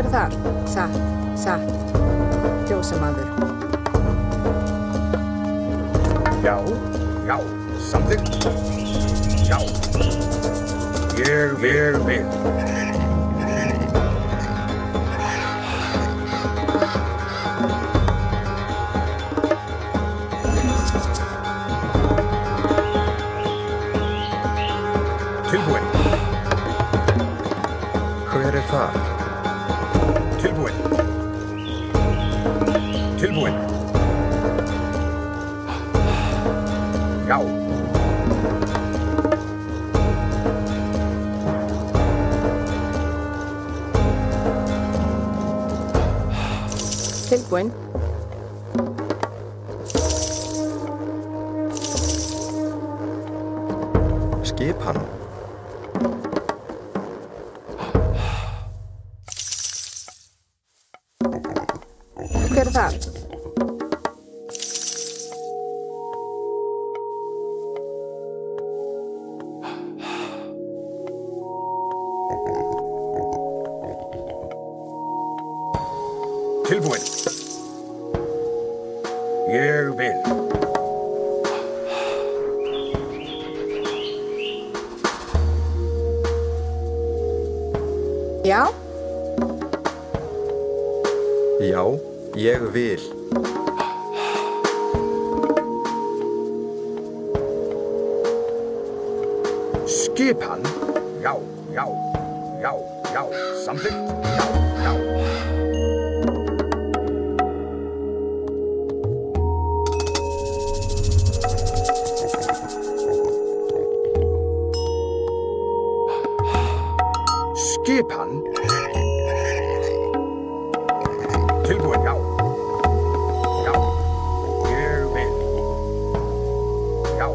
Hver þar? Satt. Fjósamaður. Já, samþykkt. Já. Ég vil. Tilbúinn. Hver þar? Tilbúinn. Já. Tilbúinn. Skipan. Hver þar? Tilbúinn. Ég vil. Já. Já, ég vil. Skipan. Já. Samþykkt. Já. Skipan. Tilbúinn, já. Ég vil. Já.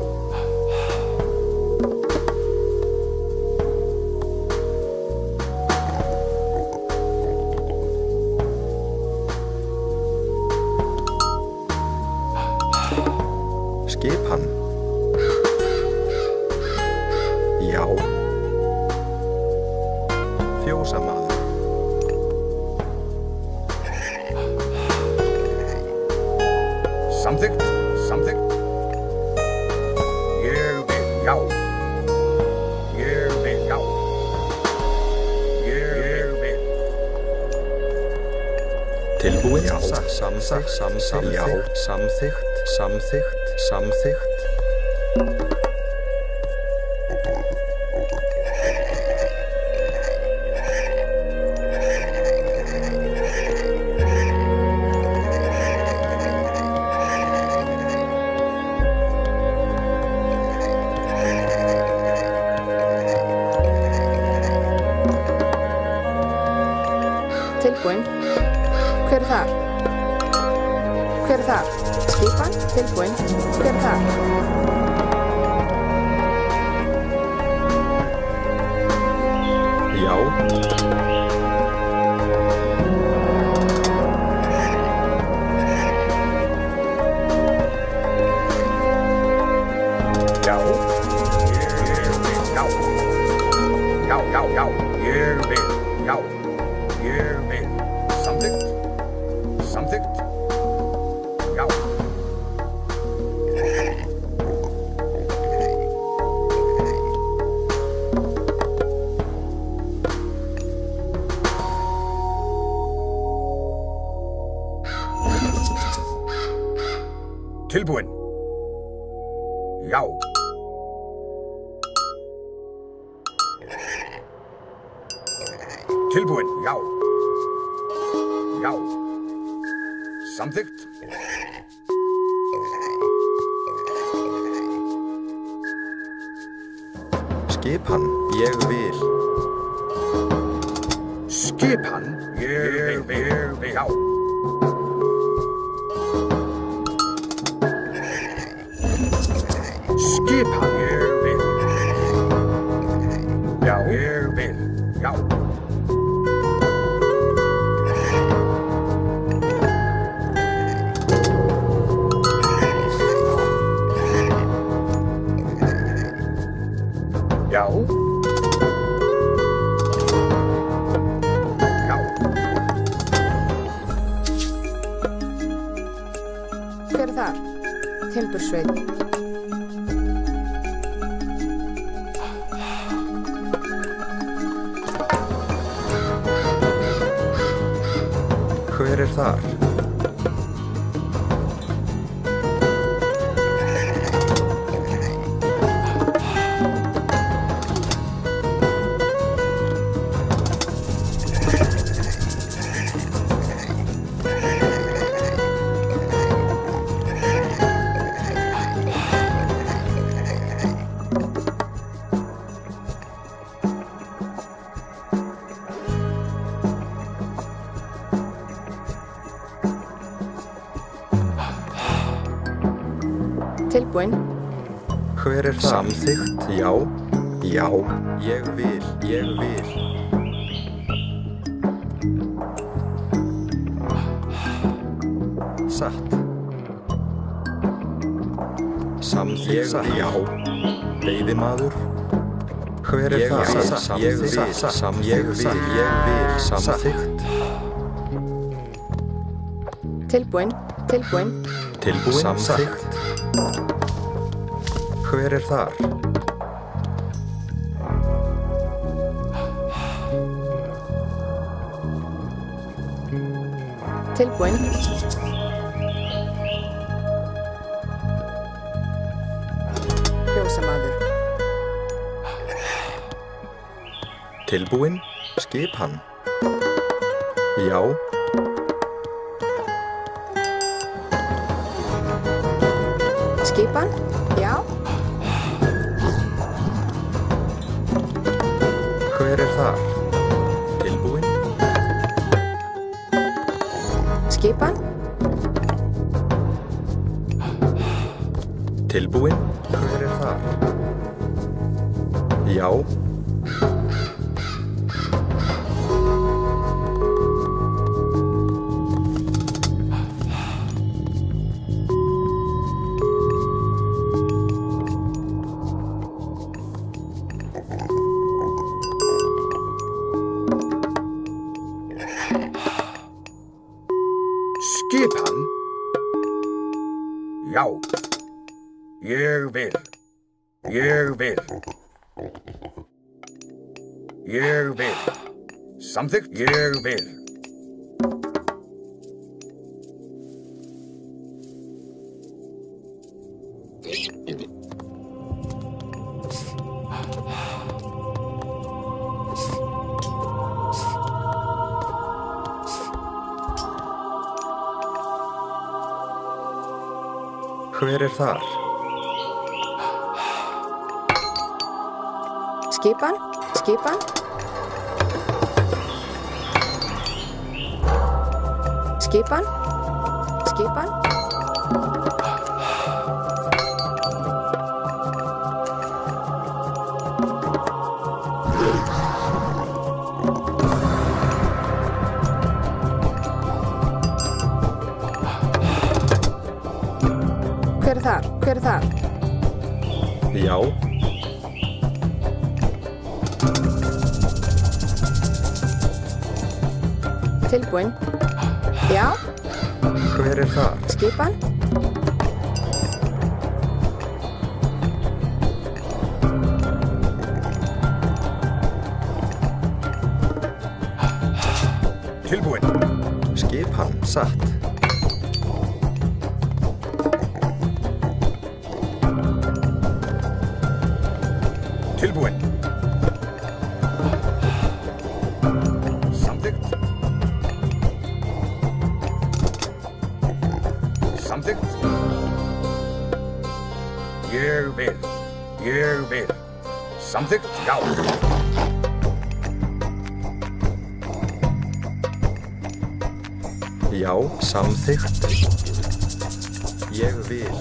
Skipan. Já. Fjósamaður. Samþykkt. Ég vil, já. Ég vil. Tilbúinn. Já. Samþykkt. Já. Samþykkt. Tilbúinn. Hver þar? Skipan. Tilbúinn. Hver þar? Já. Ég vil. Samþykkt. Já. Tilbúinn. Já. Tilbúinn, já. Samþykkt. Skipan. Ég vil. Skipan. Ég vil, já. Skipan. Ég vil. Já. Ég vil, já. Já. Timbursveit. Hver er þar? Tilbúin. Hver er það? Samþykkt, já, já, ég vil. Satt. Samþykkt, já, veiðimaður. Hver er það? Ég vil, samþykkt. Tilbúin. Samþykkt. Hver er þar? Tilbúin. Fjósamaður. Tilbúin, skipan. Já. Skipan. Já. Hver er þar? Tilbúin. Skipan. Tilbúin. Hver er þar? Já. Skipan. Já. Ég vil. Samþykkt. Ég vil. Hver er þar? Skipan. Hver er þar? Já. Tilbúin. Já. Hver er þar? Skipan. Tilbúin. Skipan, satt. Tilbúin. Samþykkt. Ég vil. Samþykkt, já. Já, samþykkt. Ég vil.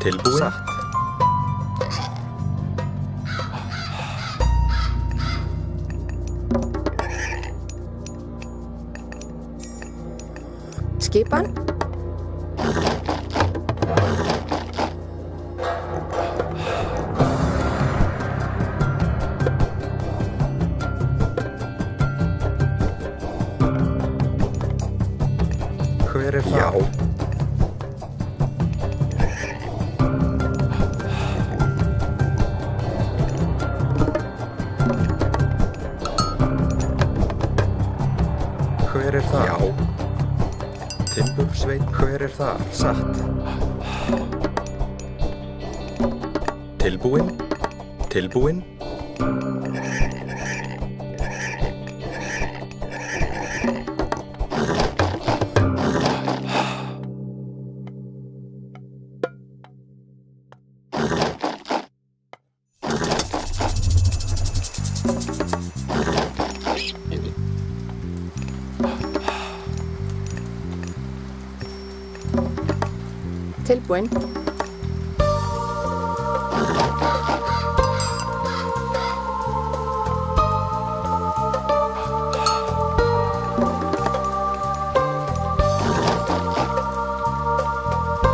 Tilbúin. Satt. Skipan? Hver er það? Já. Hver er það? Já. Timbursveit, hver er það? Satt. Tilbúinn? Tilbúinn? Tilbúinn.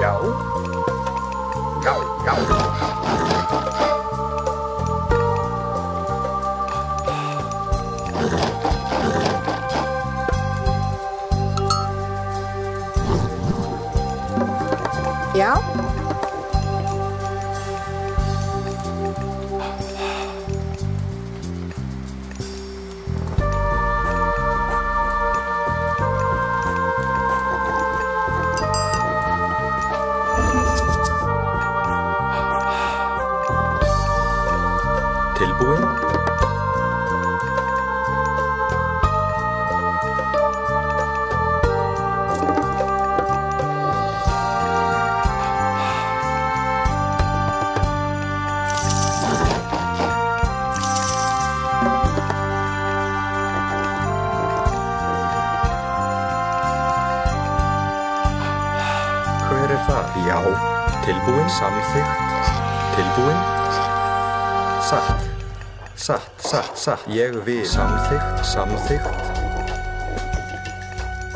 Já. Já, já. Já. Tilbúinn? Hver er það? Já. Tilbúinn? Samþykkt? Tilbúinn? Satt. Satt, satt, satt. Ég vil. Samþykkt, samþykkt.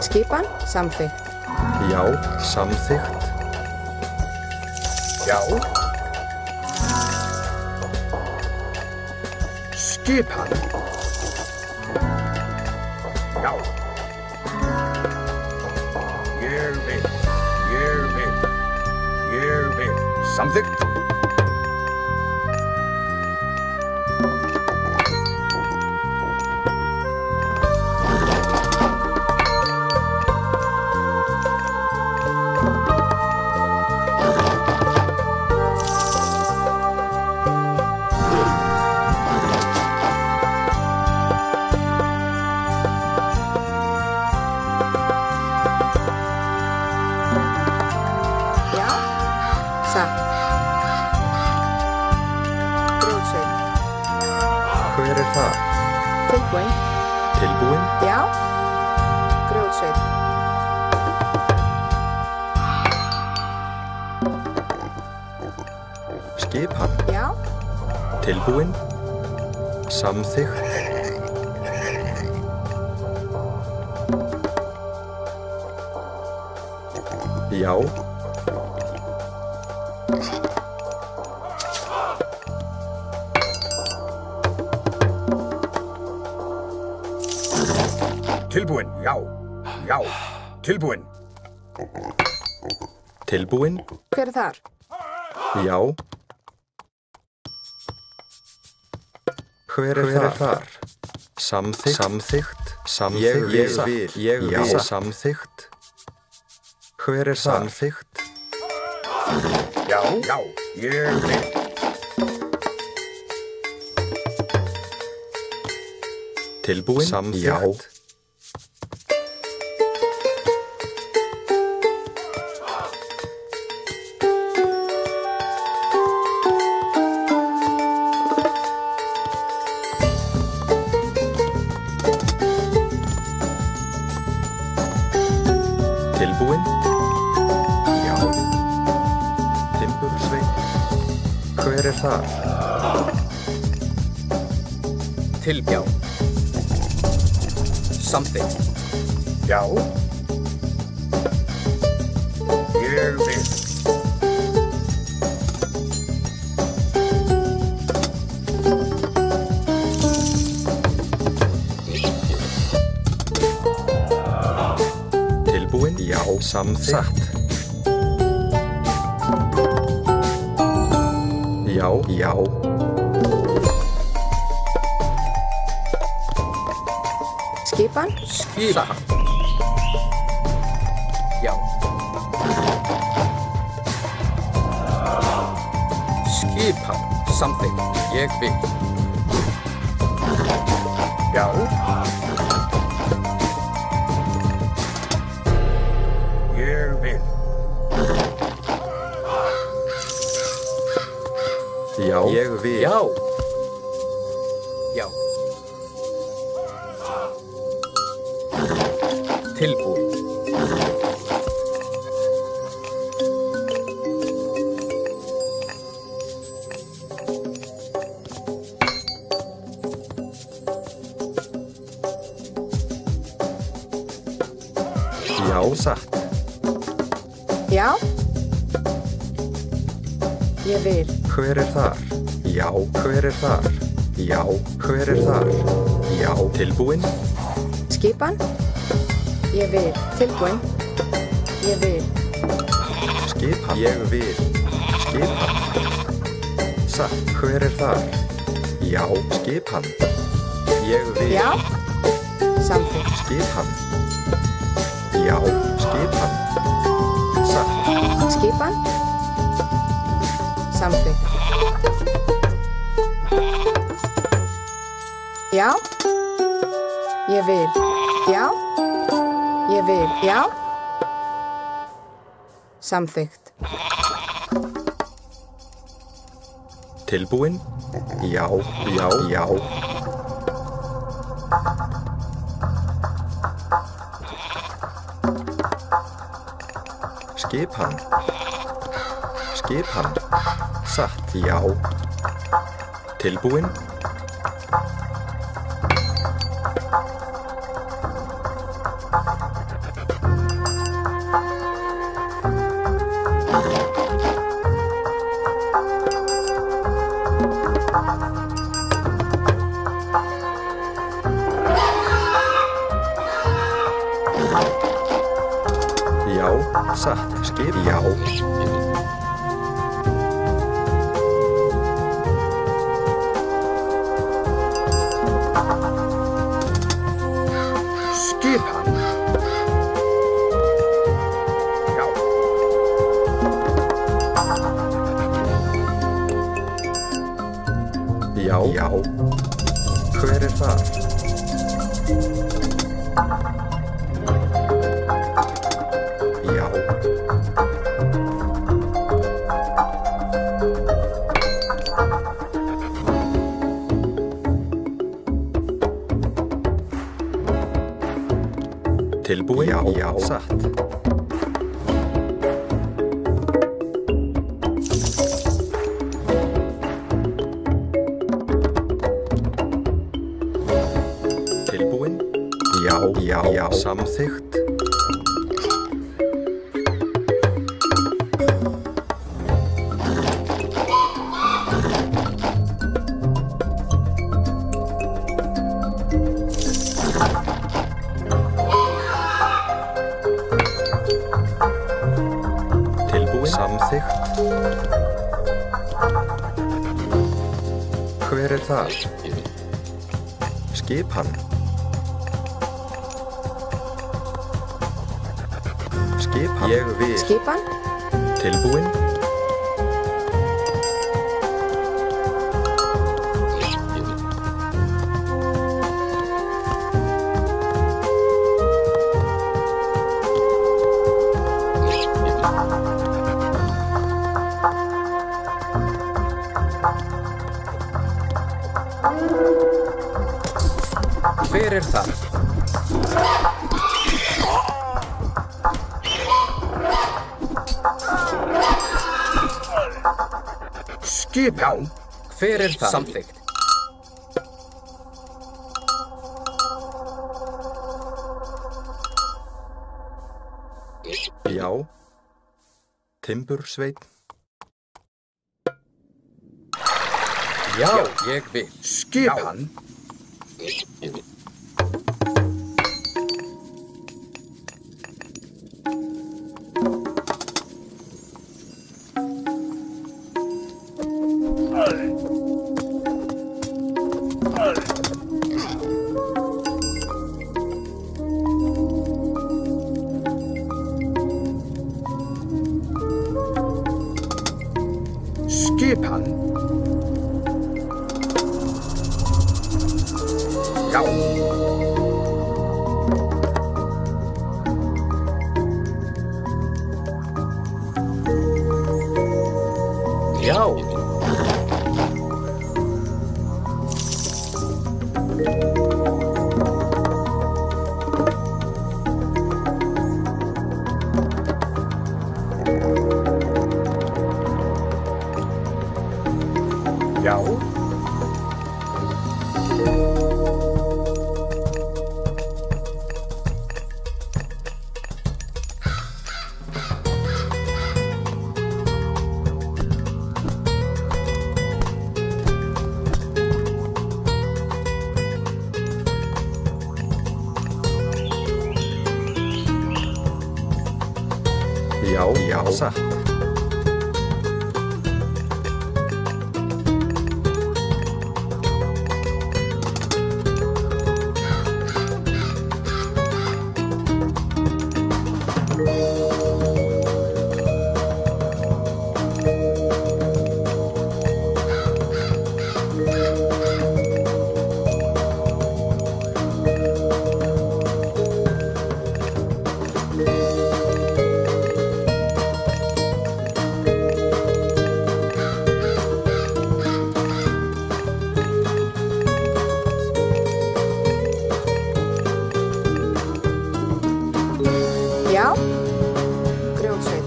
Skipan? Samþykkt. Já, samþykkt. Já. Skipan. Já. Ég vil. Ég vil. Ég vil. Samþykkt. Já. Satt. Grjótsveit. Hver er það? Tilbúinn. Tilbúinn? Já. Grjótsveit. Skipan? Já. Tilbúinn? Samþykkt? Já. Tilbúinn. Já. Já. Tilbúinn. Tilbúinn? Hver er þar? Já. Hver er þar? Samþykkt? Samþykkt? Samþykkt? Ég vil. Samþykkt? Hver er þar? Samþykkt? Já. Já. Ég vil. Tilbúinn? Samþykkt? Tilbúinn? Já. Timbursveit? Hver er þar? Samþykkt. Já. Ég vil. Tilbúin? Já. Samþykkt. Já, já. Skipan. Skipan. Já. Skipan. Samþykkt. Ég vil. Já. Ég vil. Já. Ég vil. Já. Já. Tilbúin. Já, satt. Já. Ég vil. Hver er þar? Já, hver er þar? Já, hver er þar? Já, tilbúin? Skipan. Ég vil. Tilbúin. Ég vil. Skipan. Ég vil. Skipan. Satt, hver er þar? Já, skipan. Ég vil. Já. Samþykkt. Skipan. Já, skipan. Satt. Skipan. Samþykkt. Já. Ég vil. Já. Ég vil. Já. Samþykkt. Tilbúin? Já, já, já. Skipan. Skipan. Satt, já. Tilbúin? Já, satt, skip, já. Skipan. Já. Já, já. Hver er þar? Já. Tilbúin? Já, já, satt. Tilbúin? Já, já, já. Samþykkt. Tilbúin? Samþykkt. Hver er þar? Skipan. Skipan. Ég vil. Skipan. Tilbúin? Hver er það? Skipan. Hver er það? Samþykkt. Já. Timbursveinn. Já, ég vil. Skipan. Skipan. Já. Já. Já. Já, já, satt. Já. Grjótsveinn.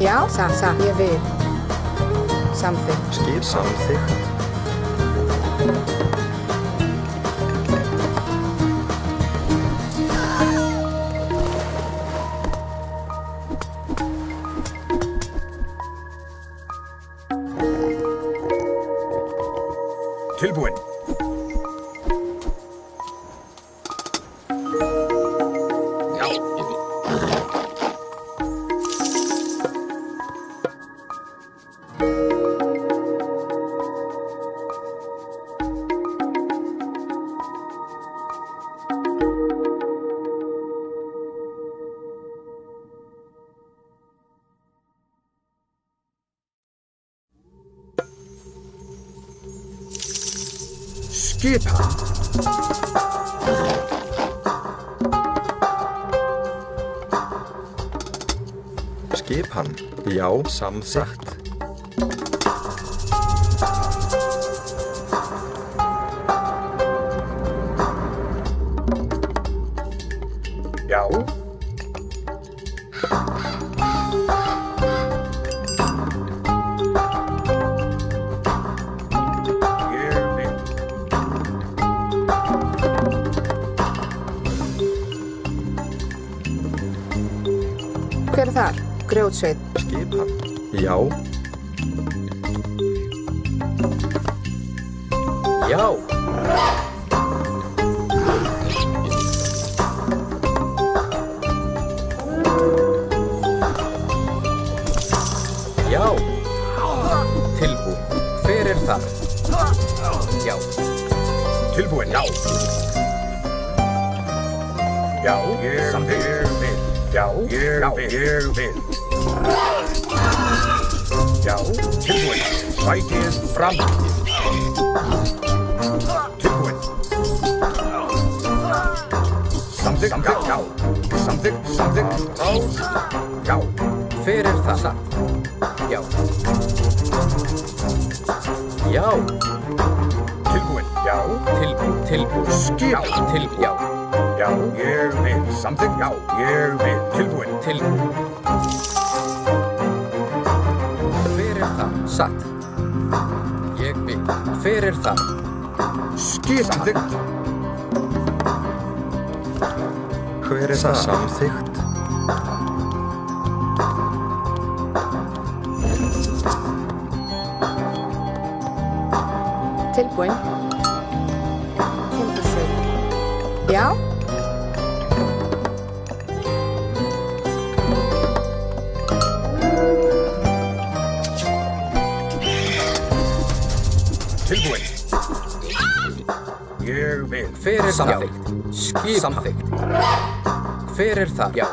Já, ég vil. Samþykkt. Skip samþykkt. Tilbúin. Skipan. Skipan. Já, samþykkt. Já. Hver er þar? Grjótsveinn. Skipan. Já. Já. Já. Tilbúin. Hver er það? Já. Tilbúin. Já. Já. Ég vil. Já. Ég vil. Já. Tilbúin. Sætið fram. Tilbúin. Samþykkt. Já. Samþykkt. Já. Hver er það? Satt. Já. Já. Tilbúin. Já. Tilbúin. Skip. Já. Já. Ég vil. Samþykkt. Já. Ég vil. Tilbúin. Hver er það? Satt. Ég vil. Hver er það? Skip. Samþykkt. Hver er það? Samþykkt. Tilbúin. Timbursveit. Já. Tilbúin. Ég vil. Hver er samþykkt? Skip samþykkt. Hver er það? Já.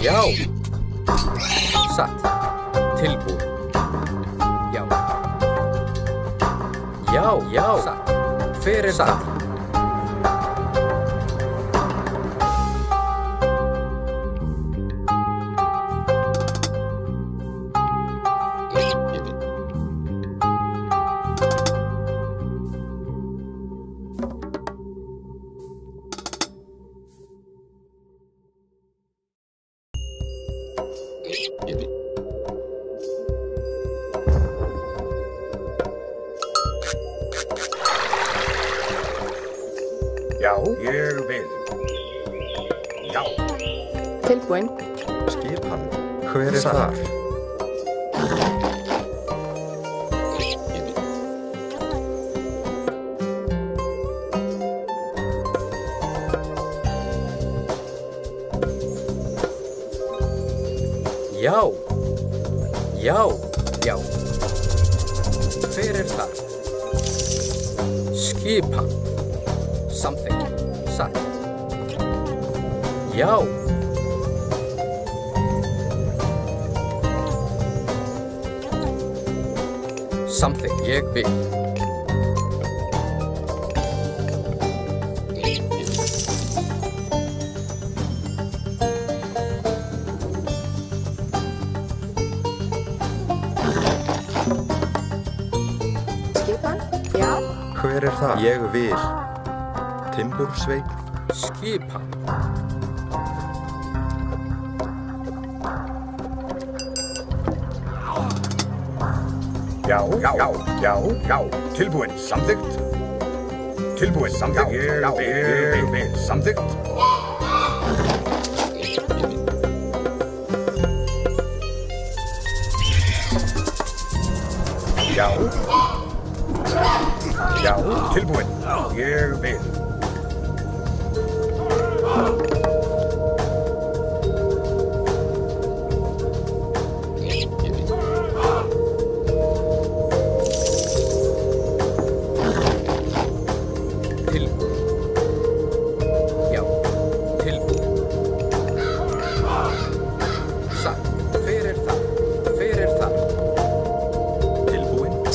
Já. Satt. Tilbúin. Já. Já, já. Satt. Hver er það? Já, ég vil. Já. Tilbúin. Skipan. Hver er þar? Já. Já. Já. Hver er það? Skipan. Samþykkt. Satt. Já. Samþykkt. Ég vil. Skipan. Já. Hver er það? Ég vil. Timbursveit. Skipan. Já, já, já, já, já. Tilbúin. Samþykkt. Tilbúin. Samþykkt. Ég vil. Samþykkt. Já. Já, tilbúin. Ég vil.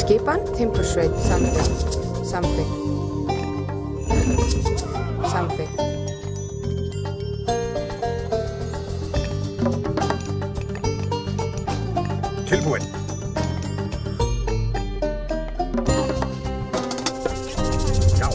Skipan. Timbursveit. Samþykkt. Samþykkt. Samþykkt. Tilbúin. Já.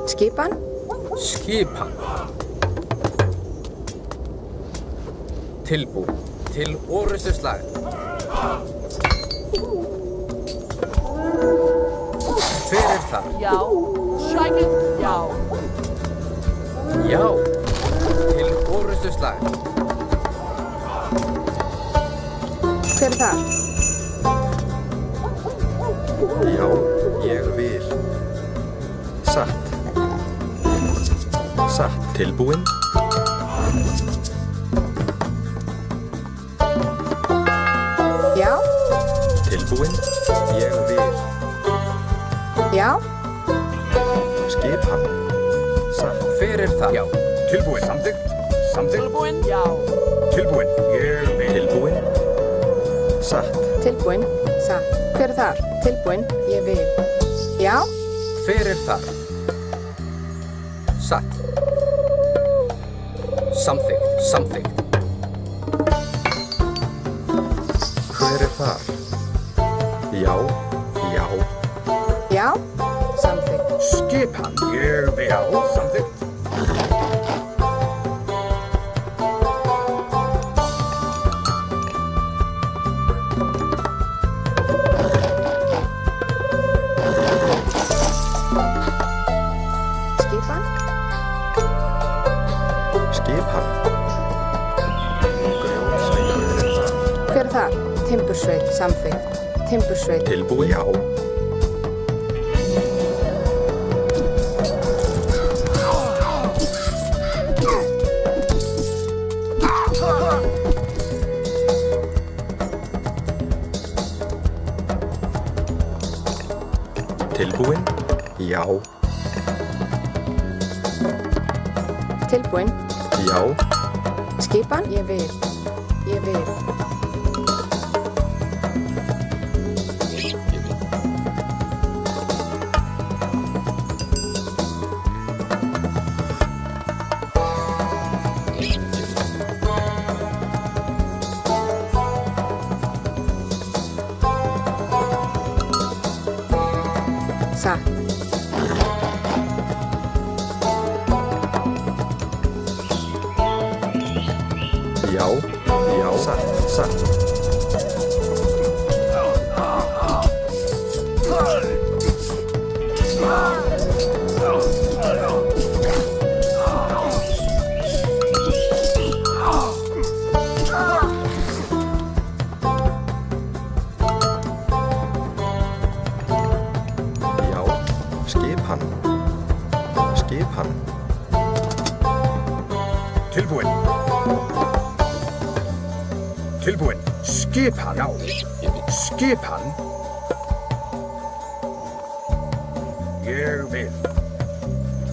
Skipan. Skipan. Tilbúin. Til orrustuslag. Hver er það? Já. Sækir. Já. Já. Til orrustuslag. Hver er það? Já, ég vil. Satt. Satt. Tilbúin. Já. Tilbúin. Ég vil. Já. Skipan. Satt. Hver er það? Já. Tilbúin. Samþykkt. Samþykkt. Tilbúin. Já. Tilbúin. Ég vil. Tilbúin. Satt. Tilbúin. Satt. Hver er það? Tilbúin. Ég vil. Já. Hver þar? Satt. Samþykkt, samþykkt. Hver þar? Já, já. Já, samþykkt. Skipan. Ég vil. Já, samþykkt. Skipan. Skipan. Grjótsækja. Hver þar? Timbursveit, samþykkt. Timbursveit. Tilbúin? Já. Tilbúin? Já. Tilbúin. Já. Skipan. Ég vil. Ég vil. Satt. Já. Já. Satt. Satt. Já. Skipan. Skipan. Tilbúin. Tilbúin. Skipan. Já. Skipan. Ég vil.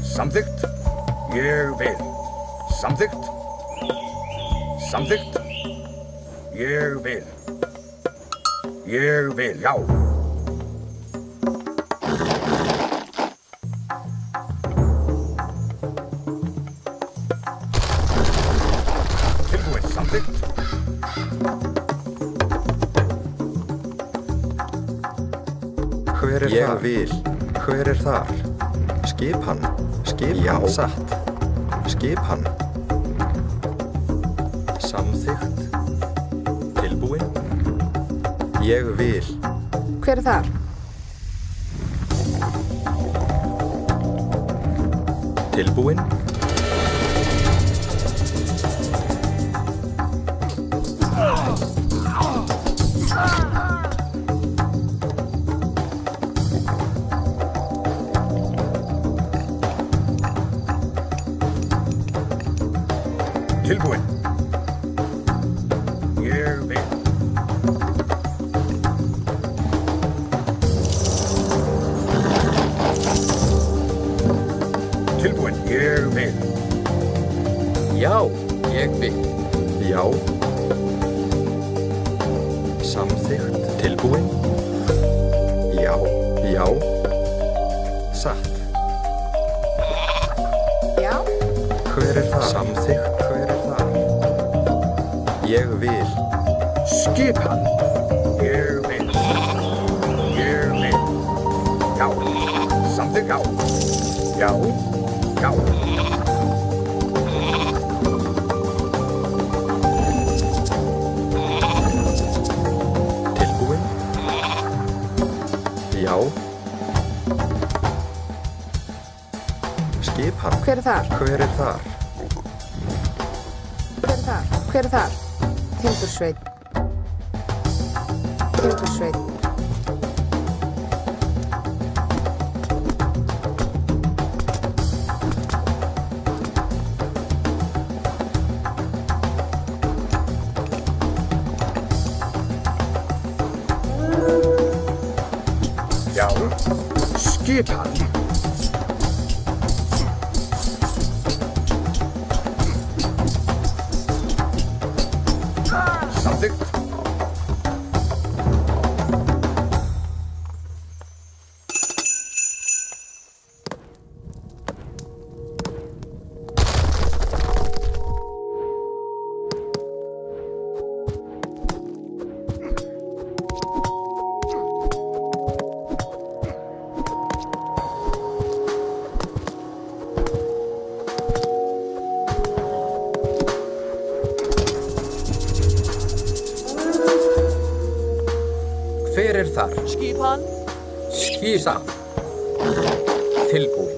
Samþykkt. Ég vil. Samþykkt. Samþykkt. Ég vil. Ég vil. Já. Tilbúin. Samþykkt. Hver þar? Ég vil. Hver þar? Skipan. Skipan. Já. Satt. Skipan. Samþykkt. Tilbúin. Ég vil. Hver þar? Tilbúin. Tilbúin. Ég vil. Tilbúin. Ég vil. Já, ég vil. Já. Samþykkt. Tilbúin. Já. Já. Satt. Já. Hver það? Samþykkt. Hver það? Ég vil. Skipan. Ég vil. Ég vil. Já. Samþykkt. Já. Já. Já. Tilbúin. Já. Skipan. Hver þar? Hver þar? Hver þar? Hver þar? Timbursveit. Timbursveit. Já. Skipan. Samþykkt. Hver er þar? Skipan. Skipan. Tilbúin.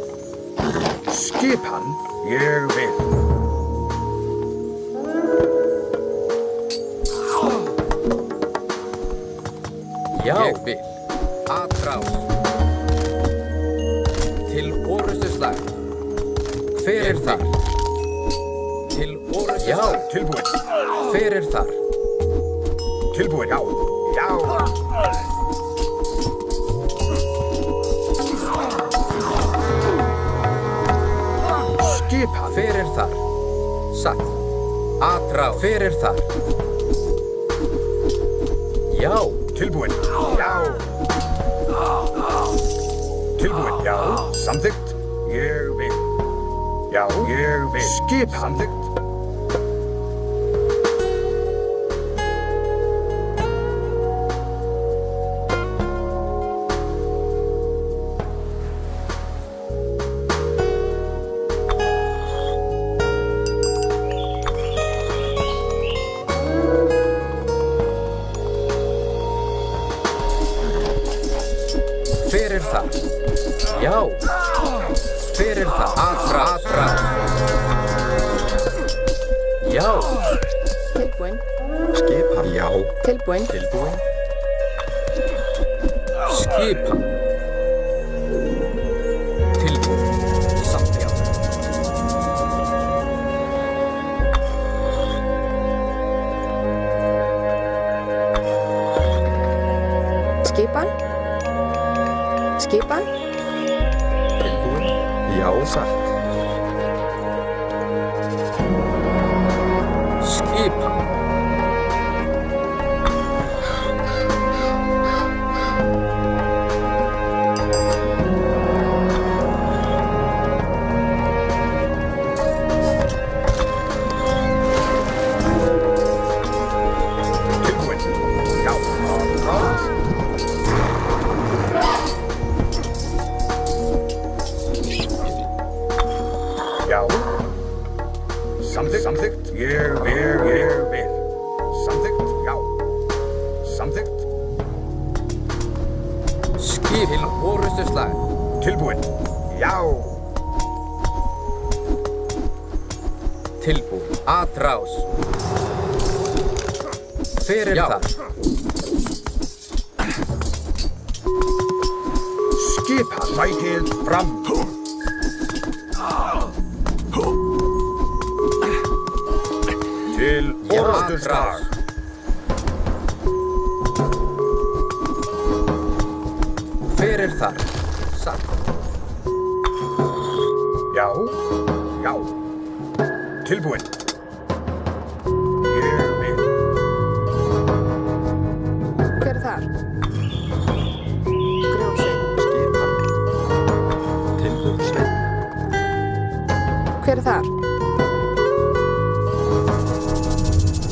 Skipan, ég vil. Já. Ég vil. Atrás. Til orustuslag. Hver er þar? Til orustuslag. Já, tilbúin. Hver er þar? Tilbúin, já. Já. Skipan. Hver er þar? Satt. Atrás. Hver er þar? Já. Tilbúin, já. Tilbúin, já. Samþykkt, ég vil. Já, ég vil. Skipan. Samþykkt. Hver er það? Já. Hver er það? Atrás. Já. Tilbúin. Skipan. Já. Tilbúin. Tilbúin. Skipan. Tilbúin. Samtjá. Skipan. Skipan. Tilbúin. Já, satt. Skipan. Tilbúin, já. Atrás. Já. Samþykkt, samþykkt, ég vil. Samþykkt, já. Samþykkt, Skip til orustuslag. tilbúin, já. Tilbúin. Atrás. Hver er það? Skipan, fætið fram. Til orustuslag. Hver er þar? Satt. Já, já. Tilbúin. Ég vil. Hver er þar? Grjósveinn. Skipan. Tilbúin. Sveinn. Hver er þar?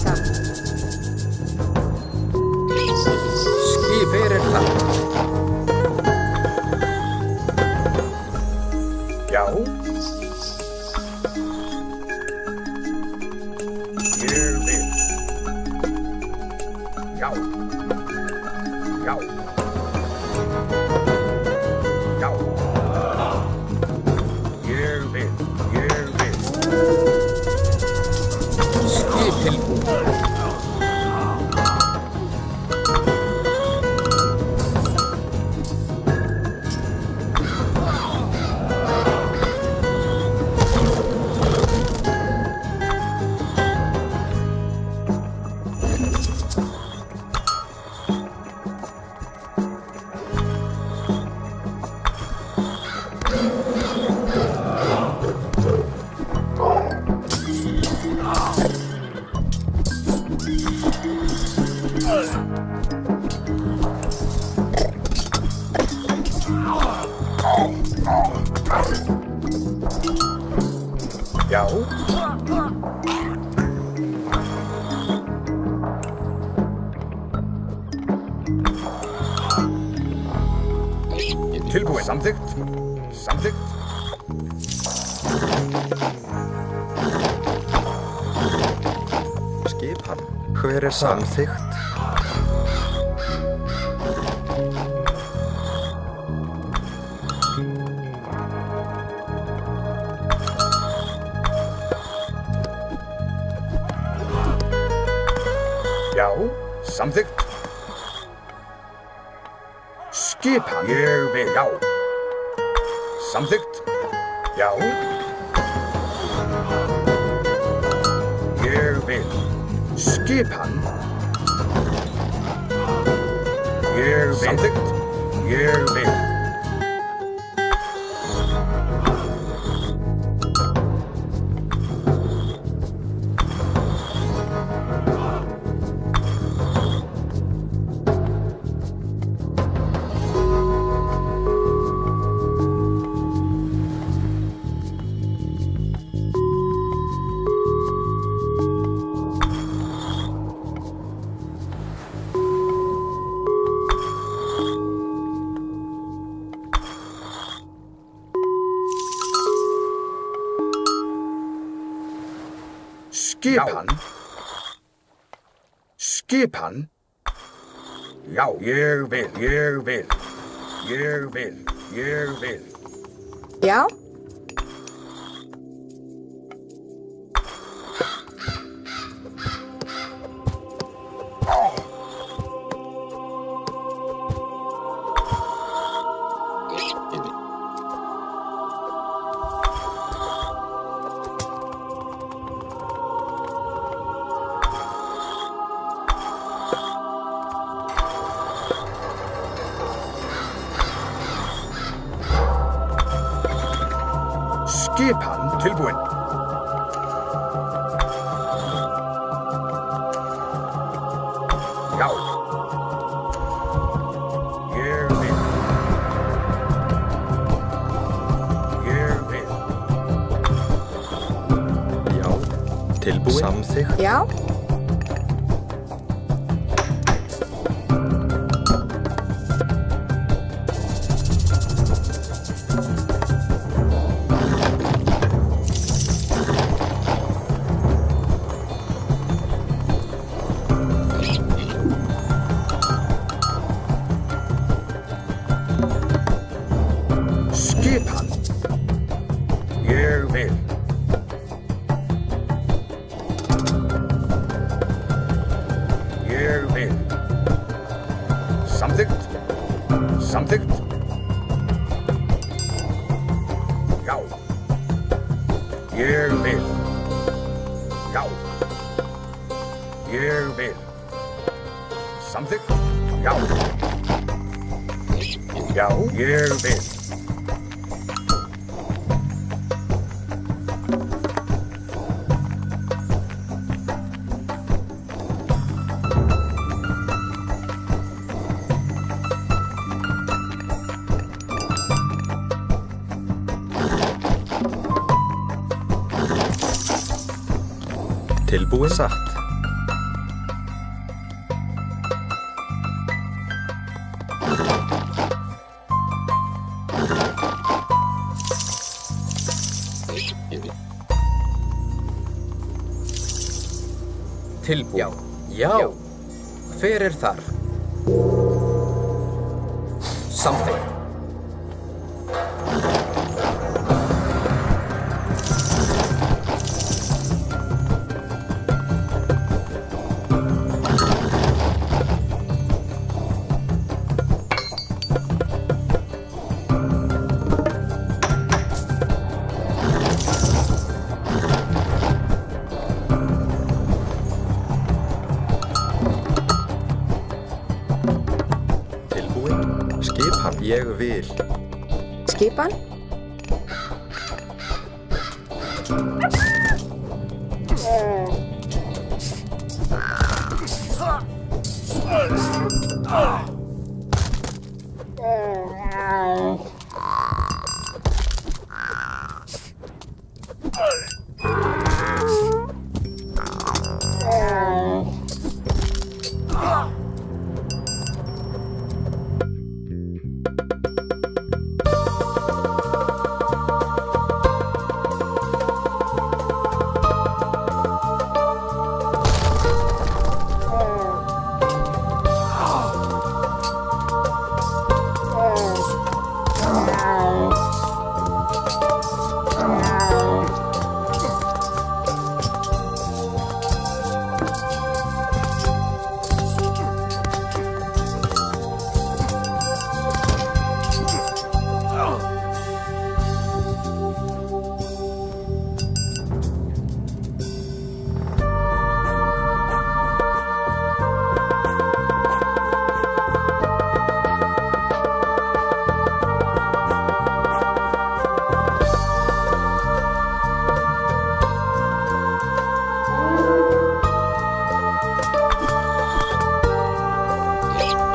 Satt. Skip. Hver er þar? Já. Ég vil. Já. Já. Já. Ég vil. Skip tilbúin. Já. Tilbúin. Samþykkt. Samþykkt. Skipan. Hver er samþykkt? Samþykkt. Skipan. Ég vil. Já. Samþykkt. Já. Ég vil. Skipan. Ég vil. Samþykkt. Ég vil. Skipan. Skipan. Já, ég vil, ég vil. Ég vil, ég vil. Já. Skipan tilbúin. Já. Ég vil. Ég vil. Já. Tilbúin. Samþykkt. Já. Skipan. Ég vil. Ég vil. Samþykkt. Samþykkt. Já. Ég vil. Já. Ég vil. Samþykkt. Já. Já, ég vil. Tilbúin. Satt. Tilbúin. Já. Já. Hver er þar? Samþykkt. Ég vil. Skipan.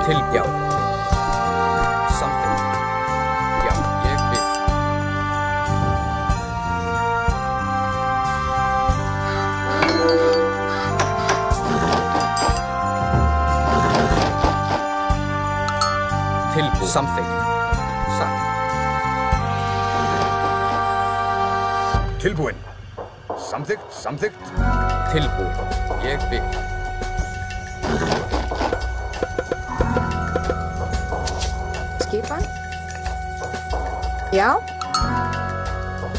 Já. Samþykkt. Já, ég vil. Tilbúið. Samþykkt. Satt. Tilbúin. Samþykkt, samþykkt. Tilbúið. Ég vil. Skipan? Já.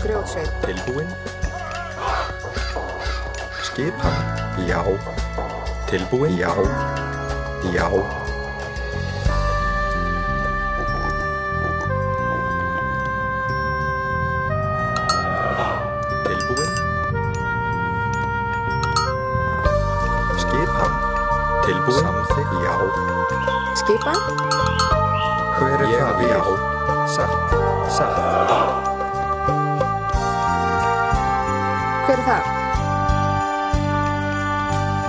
Grjótsveit. Tilbúin. Skipan. Já. Tilbúin. Já. Já. Tilbúin. Skipan. Tilbúin. Samþykkt. Já. Skipan? Hver er það? Já. Satt. Satt. Hver er það?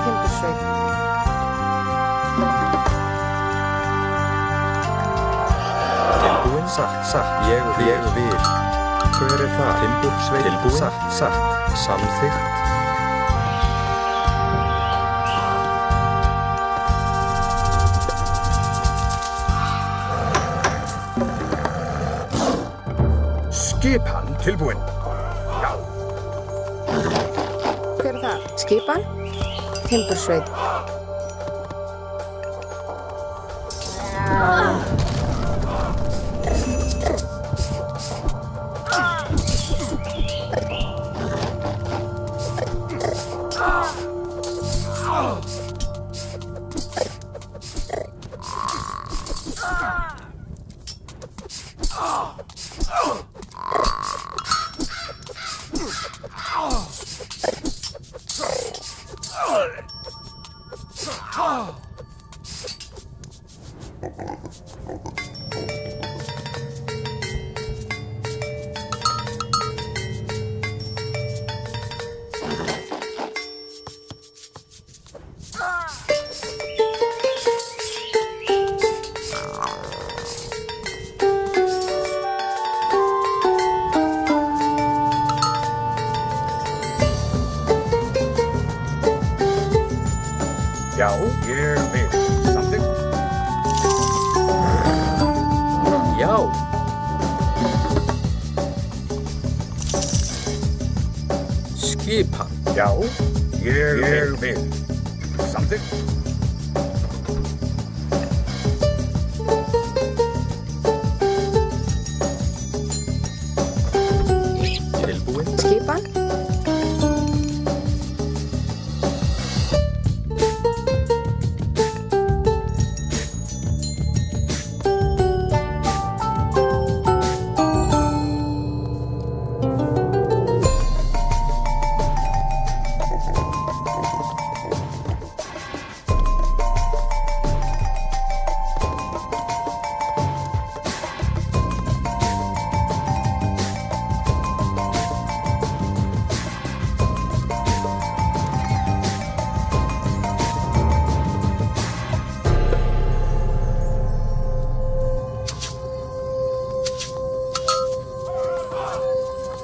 Timbursveit. Tilbúin. Satt. Satt. Ég vil. Hver er það? Timbursveit. Tilbúin. Satt. Satt. Samþykkt. Skipan tilbúin. Já. Hver er það? Skipan? Timbursveit. Já, ég vil. Samþykkt. Já. Skipan. Já, ég vil. Samþykkt. Tilbúin. Skipan?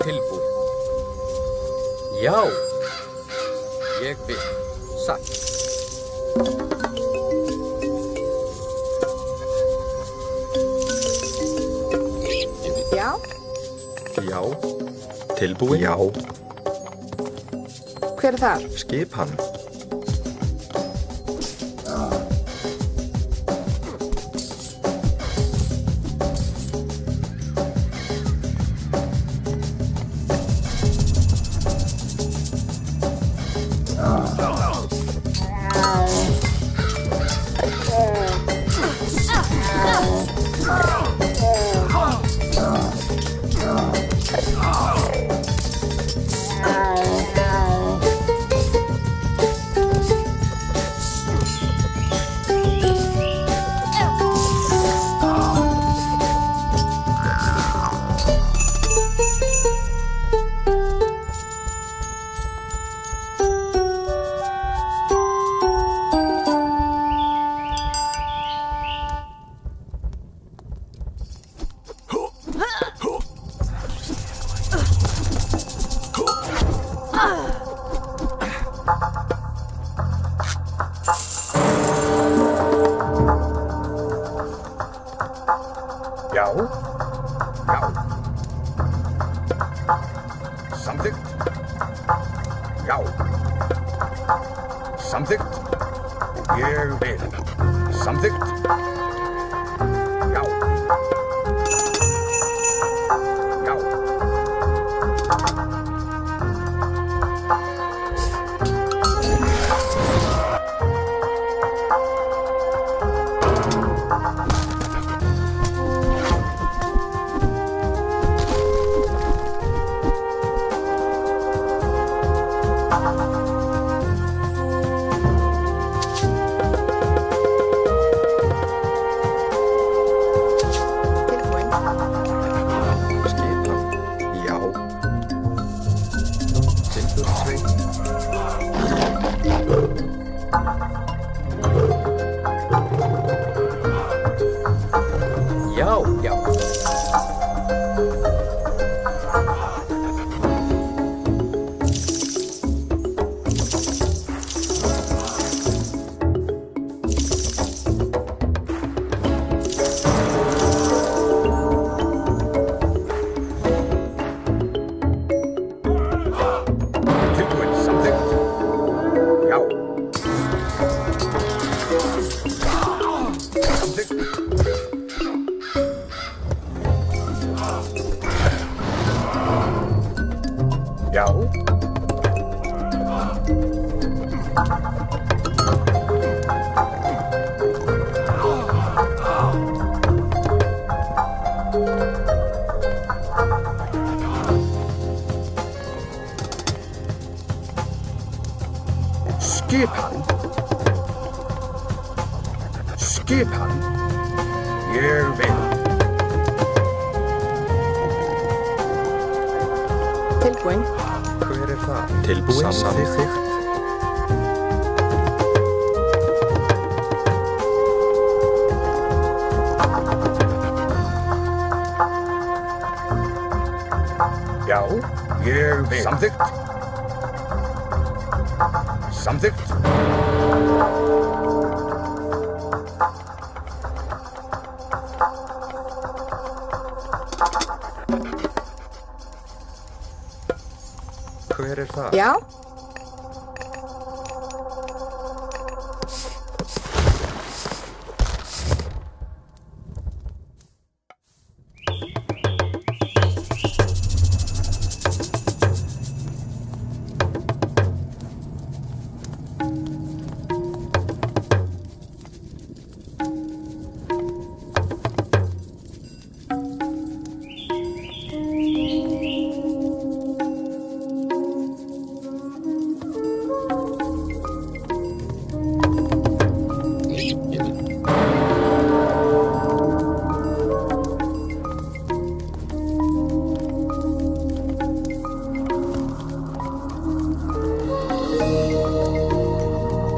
Tilbúið. Já. Ég vil. Satt. Já. Já. Tilbúin. Já. Hver er það? Skipan. Já. Já. Samþykkt. Já. Samþykkt. Ég vil. Samþykkt. Já. Já. Tilbúin. Skipan. Já. Timbursveit. Já, já. Tilbúin. Samþykkt. Já. Samþykkt. Já. Skipan. Skipan. Ég vil. Tilbúin. Hver er það? Tilbúin. Samþykkt. Já. Ég vil. Samþykkt. Samþykkt. Hver er það? Já.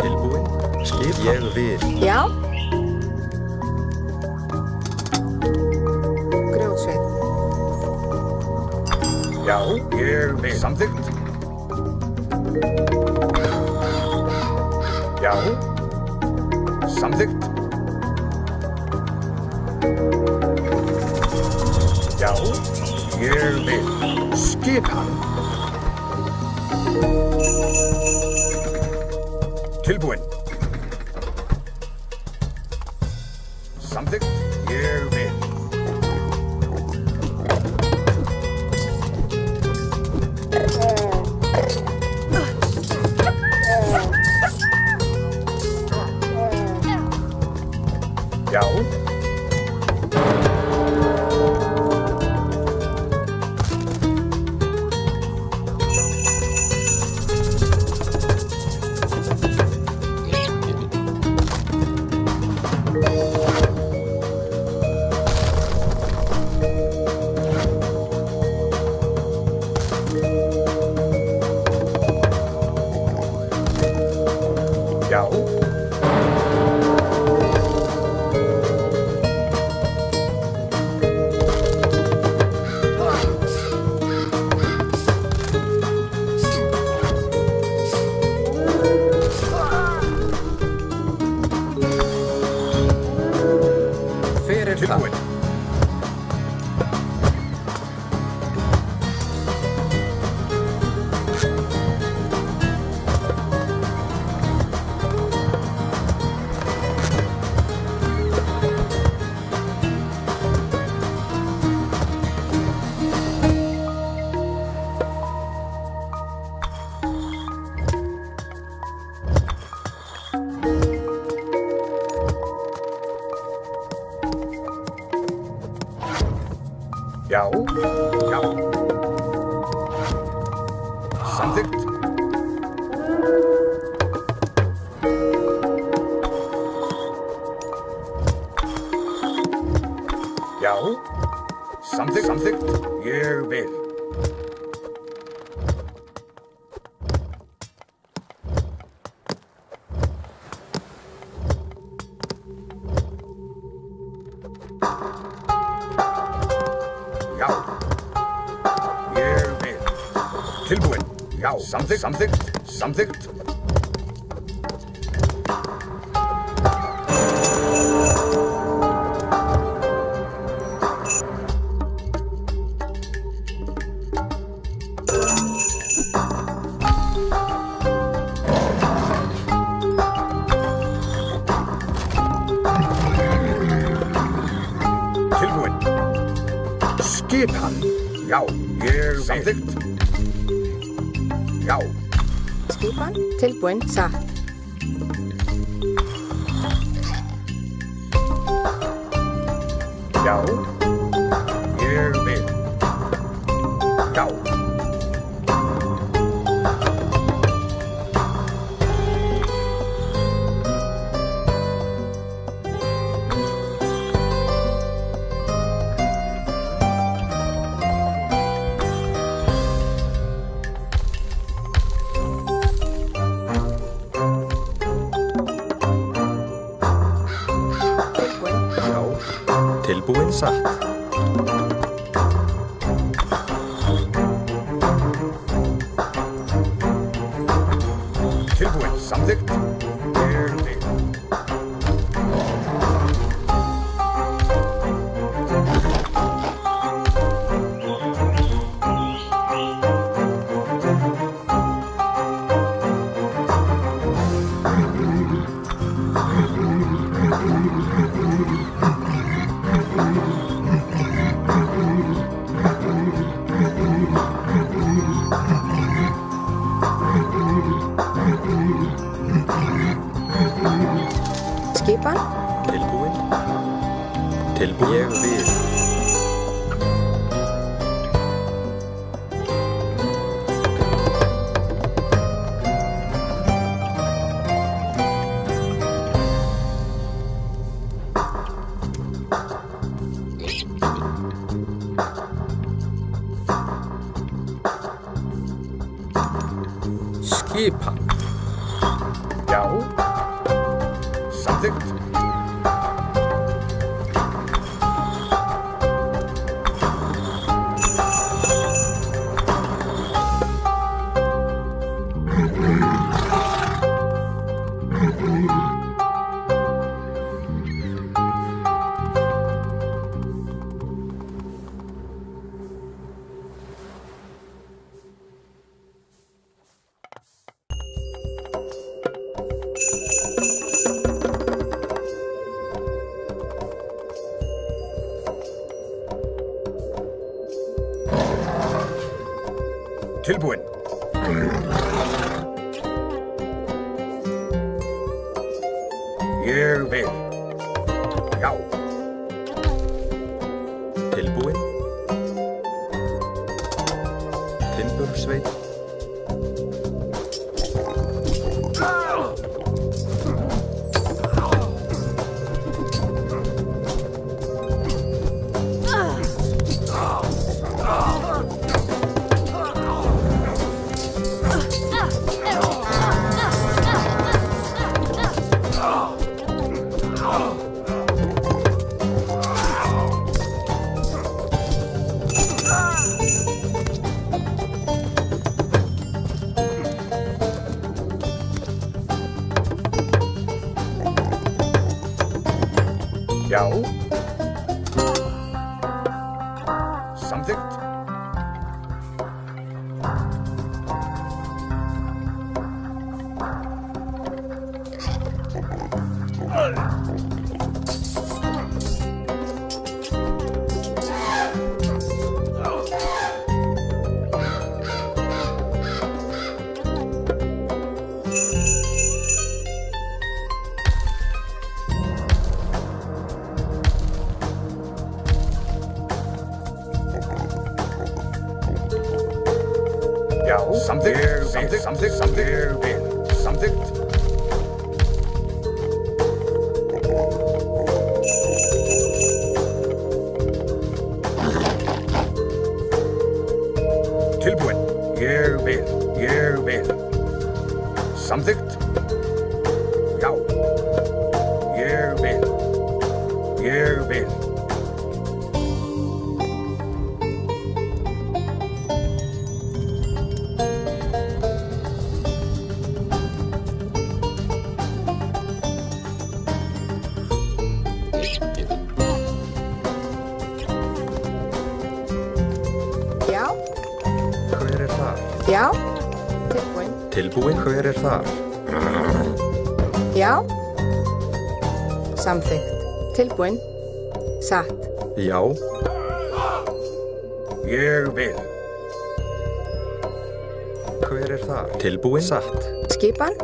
Tilbúin. Skipan. Ég vil. Já. Grjótsveit. Já. Ég vil. Samþykkt. Já. Samþykkt. Já. Ég vil. Skipan. Tilbúin. Samþykkt. Ég vil. Já. Já. Hver er það? Tilbúin. Já, já. Samþykkt. Já, samþykkt, samþykkt. Ég vil. Já, ég vil. Tilbúin. Já, samþykkt, samþykkt, samþykkt. Tilbúin. Skipan. Já, ég vil. Samþykkt. Já, Skipan. Tilbúin. Satt. já. Ég vil. Já. Tilbúin. Já. Tilbúin satt. Tilbúin. Samþykkt. Ég vil. Skipan. Tilbúin. Tilbúin. Ég vil. Skipan. Já. Samþykkt. Tilbúin. Ég vil. Já. Tilbúin. Timbursveit. Já. Samþykkt. Samþykkt. Ég vil. Samþykkt. Samþykkt. Ég vil. Samþykkt. Tilbúin. Ég vil. Ég vil. Samþykkt. Já. Ég vil. Ég vil. Já, Hver er þar? já, tilbúin. Tilbúin? Hver er þar? Já, samþykkt. Tilbúin. Satt. Já. Ég vil. Hver er þar? Tilbúin? Satt. Skipan.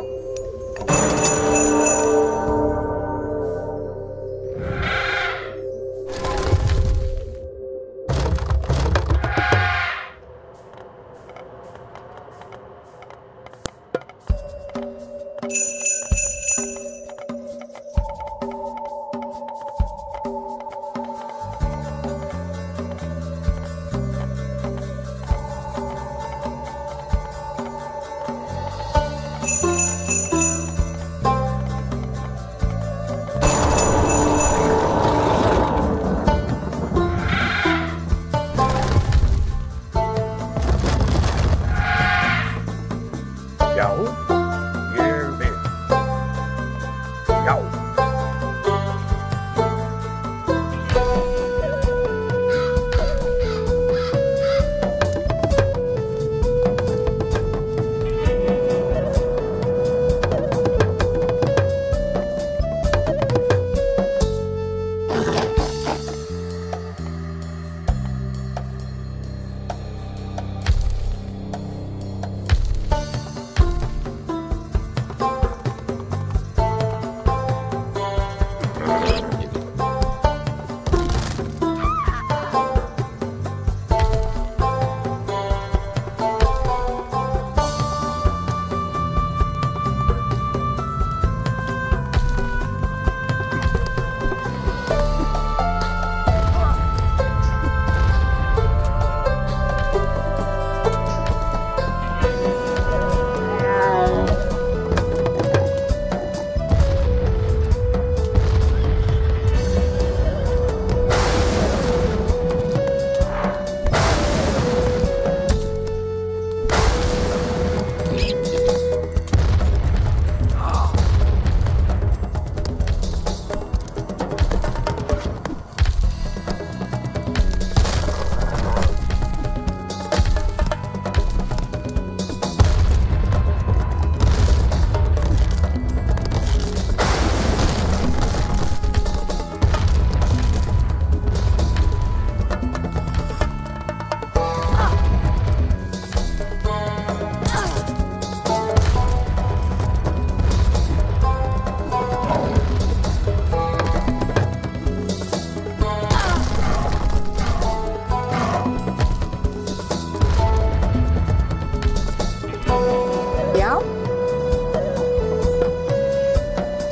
Já. Ég vil. Já.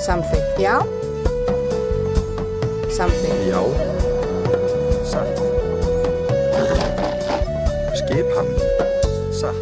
Samþykkt. Já. Samþykkt. Já. Satt. Skipan. Satt.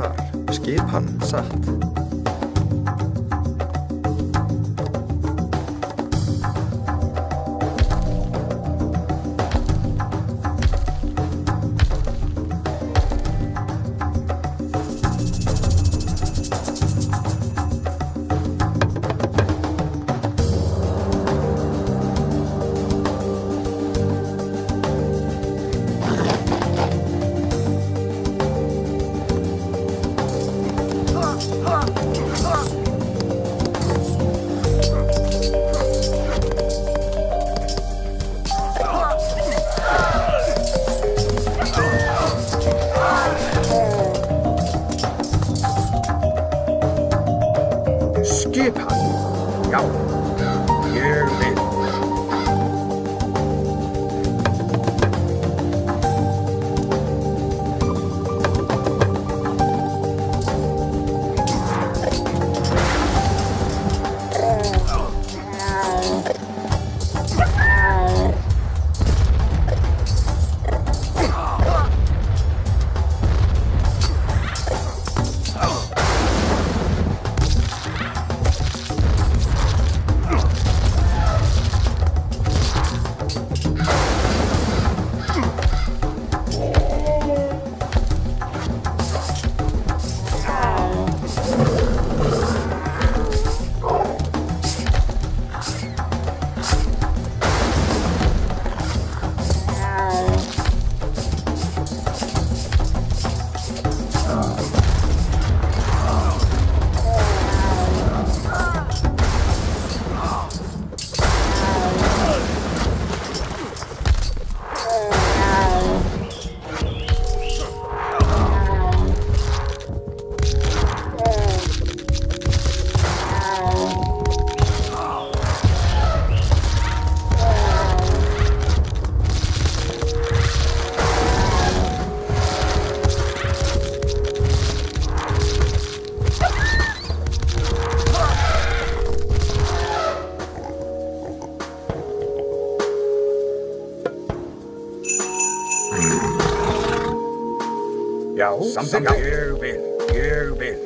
þar? Skipan, satt. Skipan, já, ég vil. Já, samþykkt, ég vil.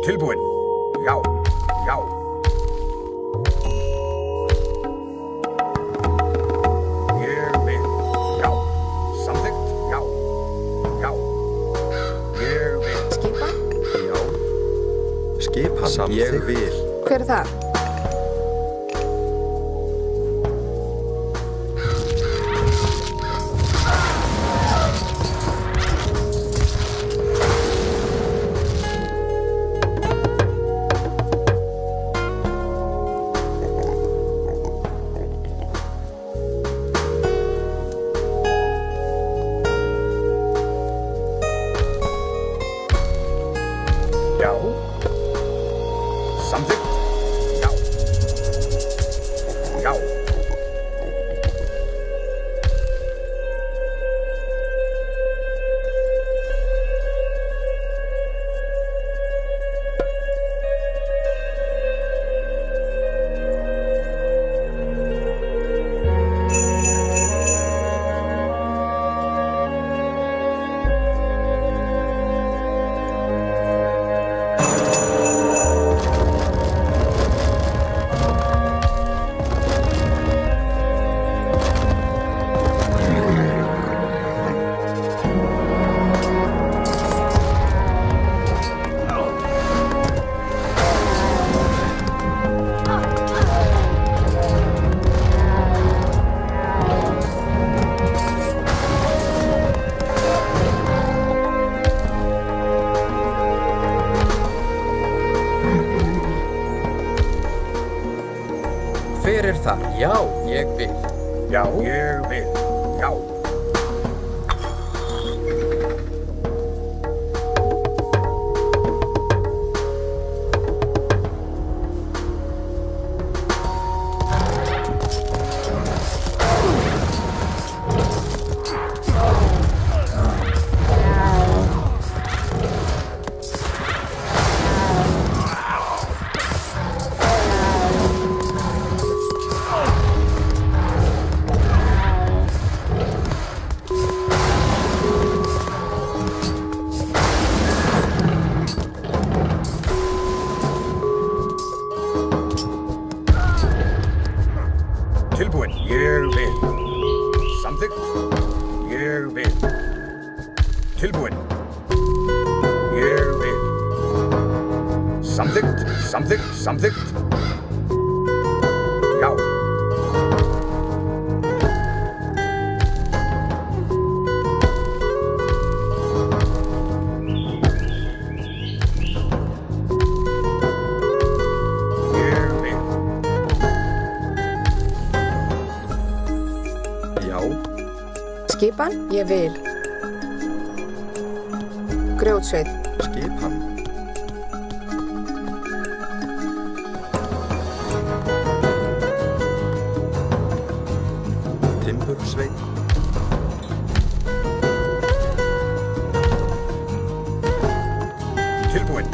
Tilbúin, já, já. Ég vil, já, samþykkt, já, já. Ég vil. Skipan? Já. Skipan, Samþykkt. ég vil. Hver er það? Já, samþykkt, já, já. Hver er það? Já, ég vil. Já, ég vil, já. Samþykkt. Ég vil. Tilbúinn. Ég vil. Samþykkt, samþykkt, samþykkt. Já. Skipan, ég vil. Grjótsveit. Skipan. Timbursveit. Tilbúinn.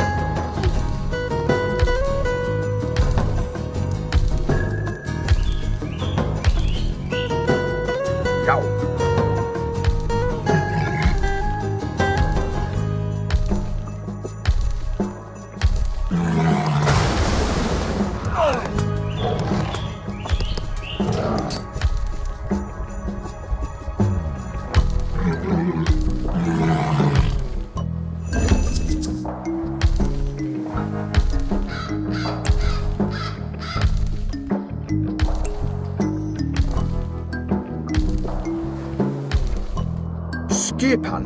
Já. Skipan.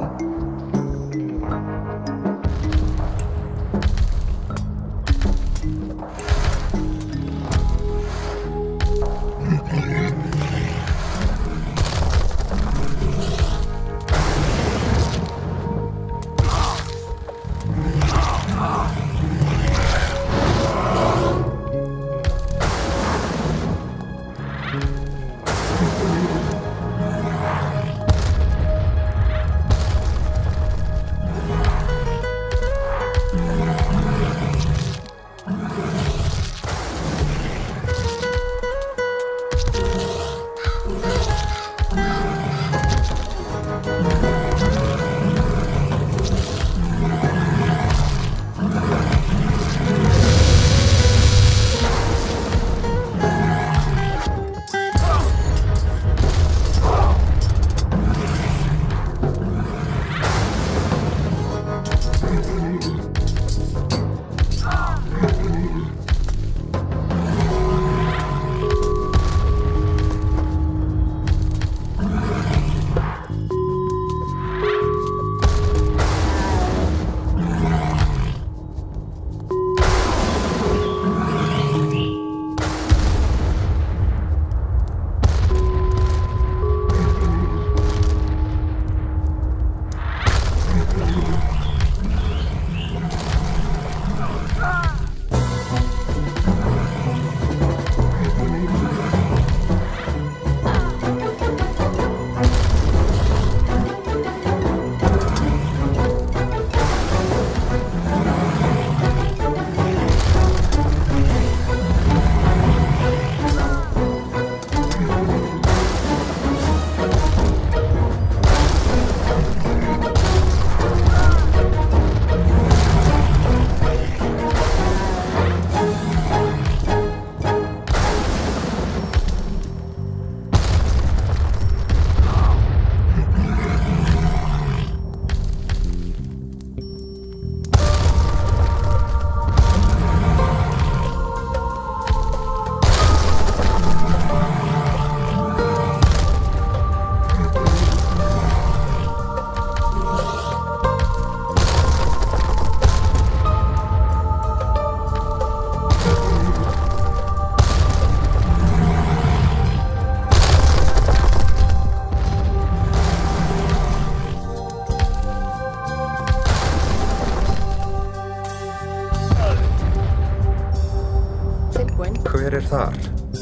Hver er þar?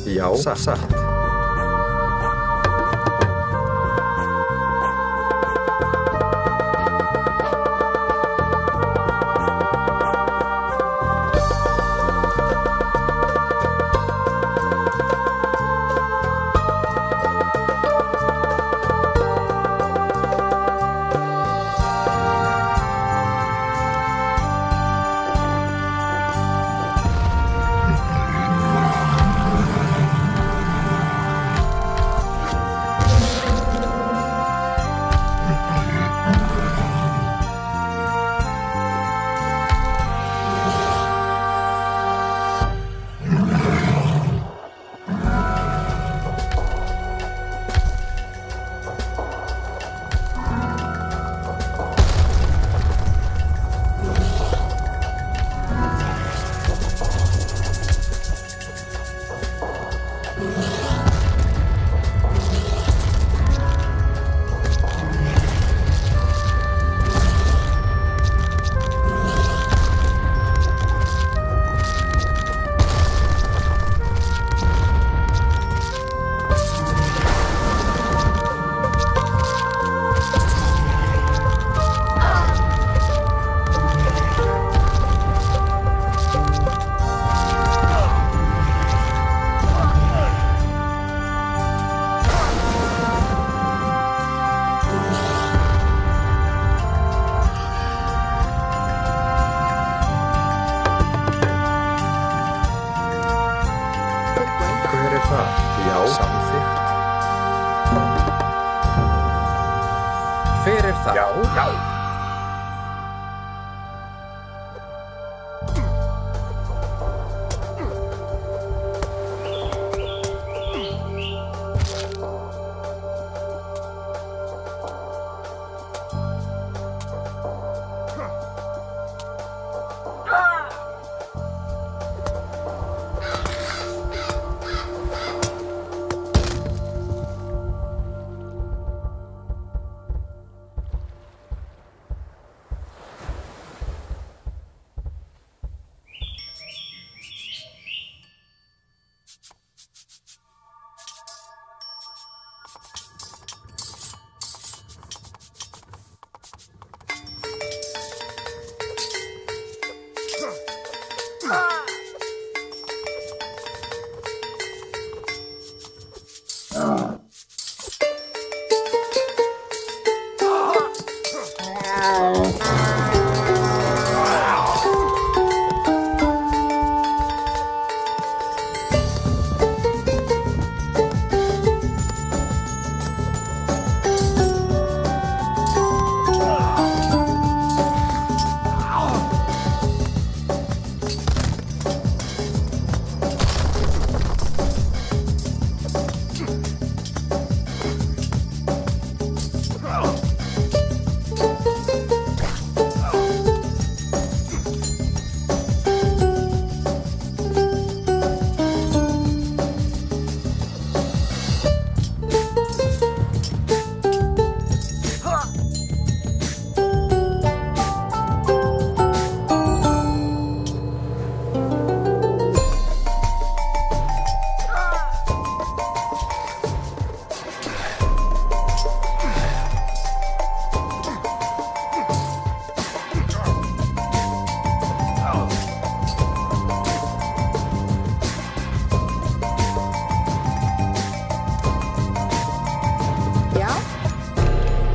Já, satt. það? Já, já.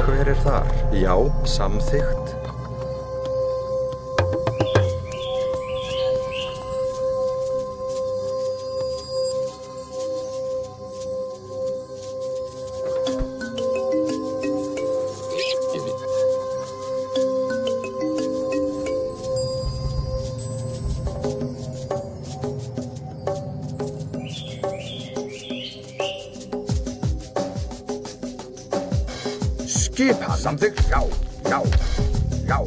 Hver er þar? Já, samþykkt. Skipan. Samþykkt. Já, já, já.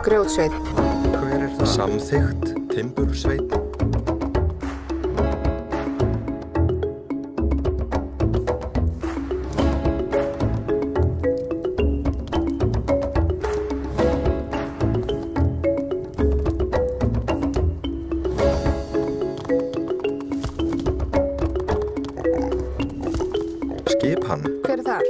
Grjótsveit. Hver er það? Samþykkt. Timbursveit. Skipan. Hver er þar?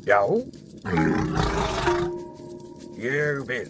Já. Ég vil.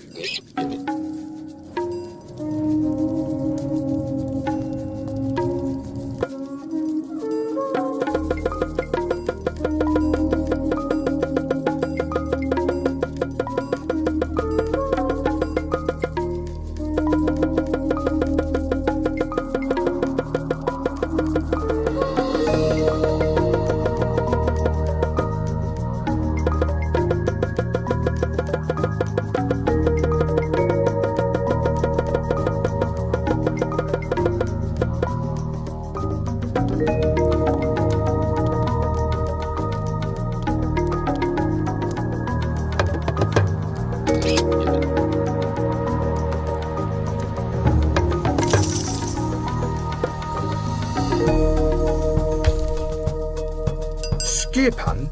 Skipan.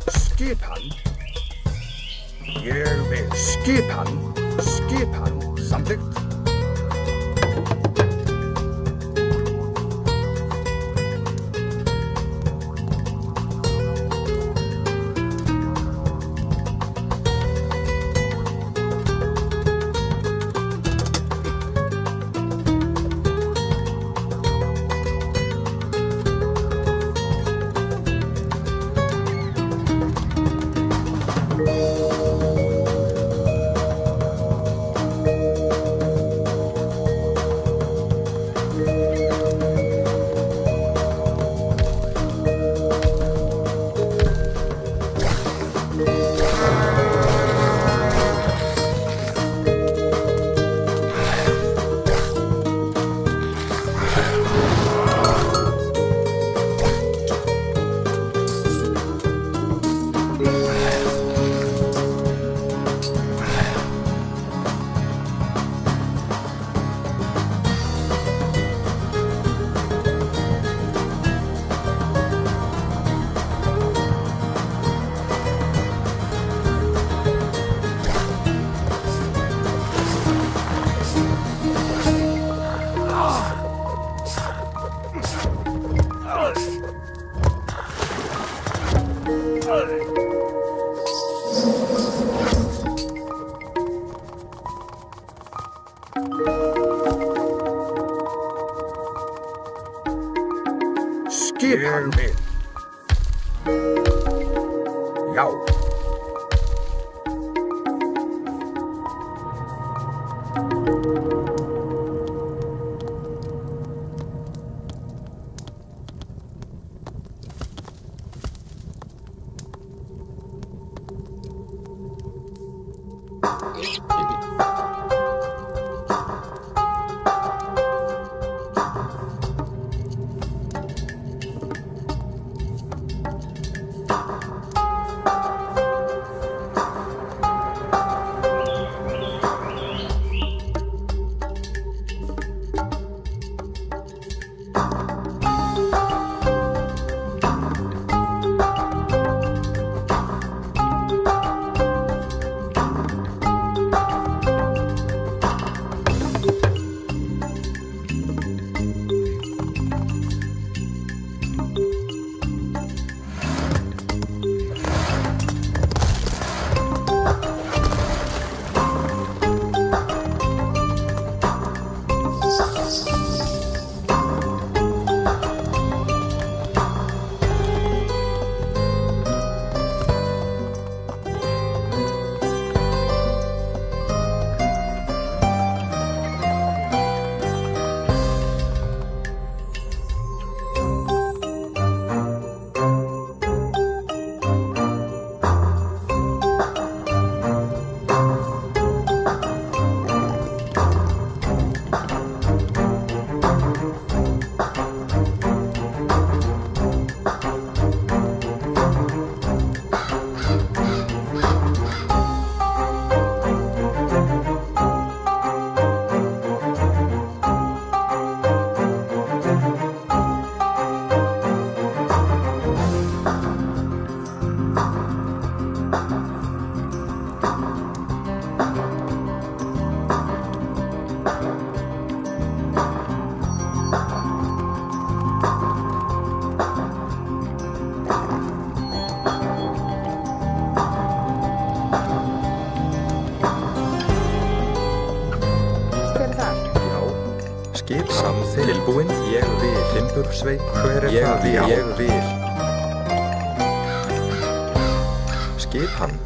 Skipan. Ég vil. Skipan. Skipan. Samþykkt. Skipan. Ég vil. Já. Skip samþykkt. Tilbúin. Ég vil. Timbursveit. Hver er það? Ég vil. Skip hann.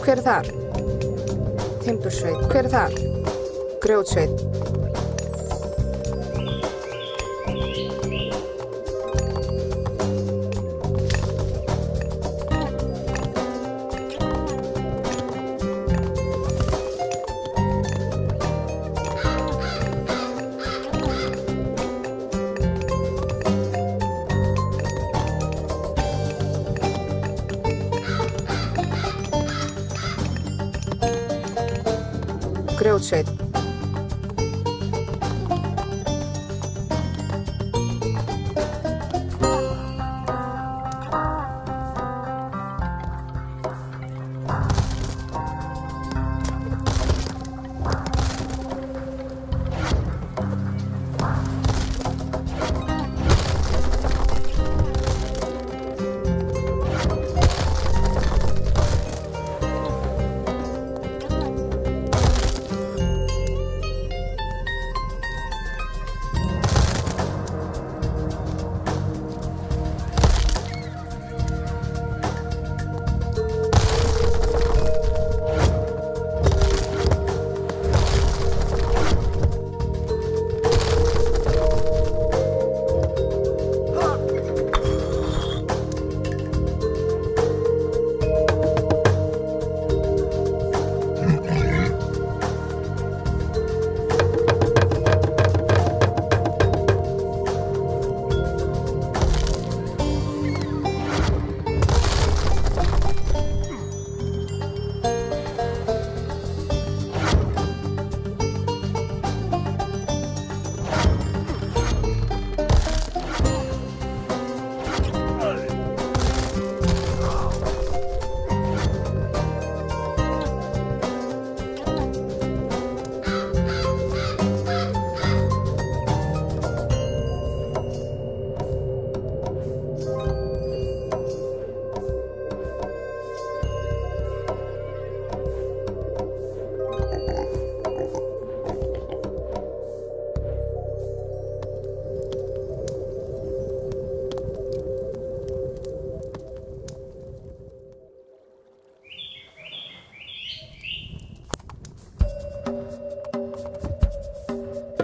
Hver er þar? Timbursveit. Hver er þar? Grjótsveit. Grjótsveit.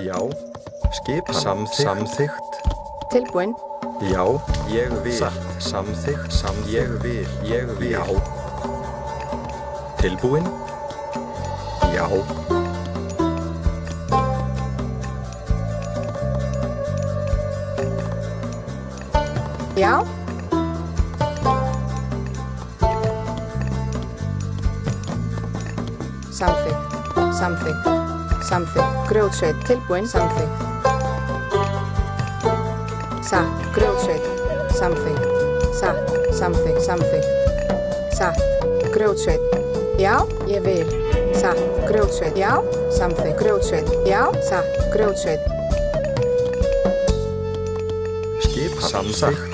Já. Skip samþykkt. Tilbúin. Já, ég vil. Samþykkt. Ég vil. Já. Tilbúin. Já. Já. Samþykkt. Grjótsveit. Tilbúin. Samþykkt. Satt. Grjótsveit. Samþykkt. Satt. Grjótsveit. Já, ég vil. Satt. Grjótsveit. Já. Samþykkt. Grjótsveit. Já. Satt. Grjótsveit. Skip samþykkt.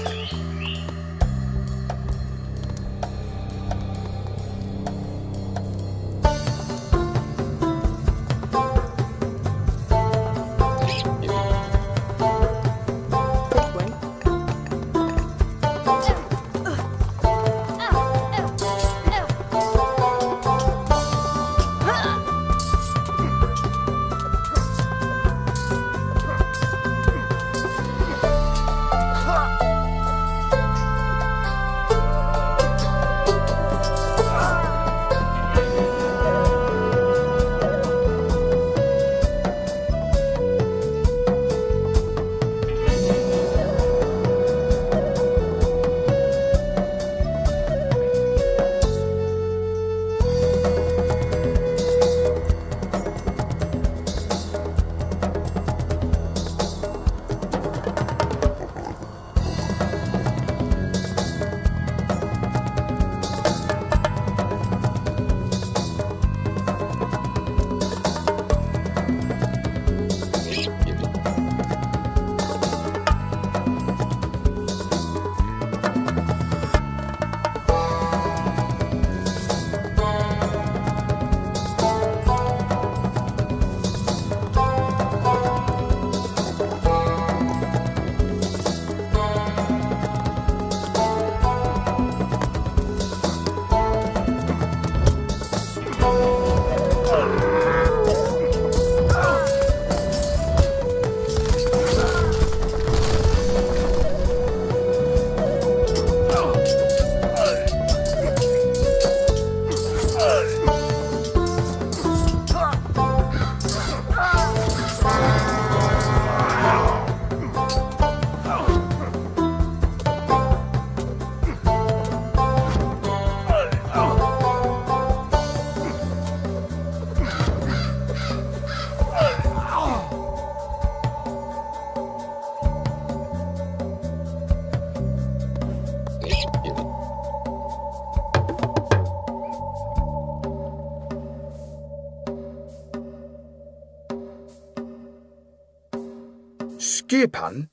Skipan.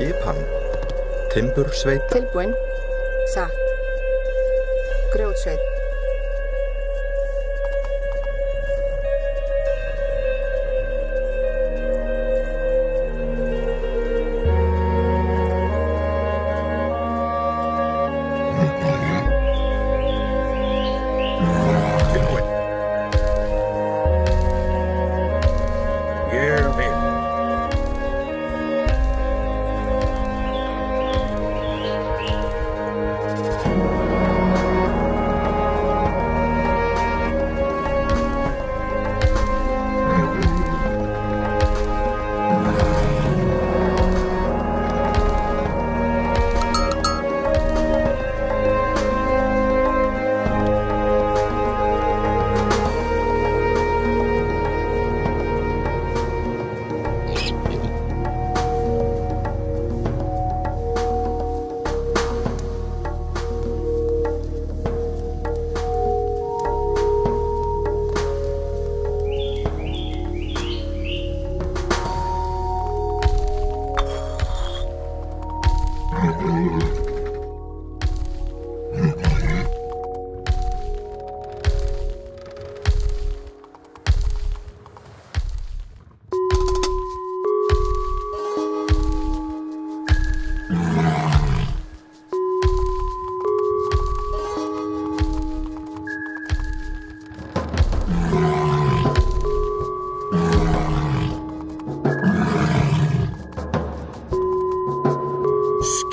Skipan. Timbursveit. Tilbúin. Satt. Grjótsveit.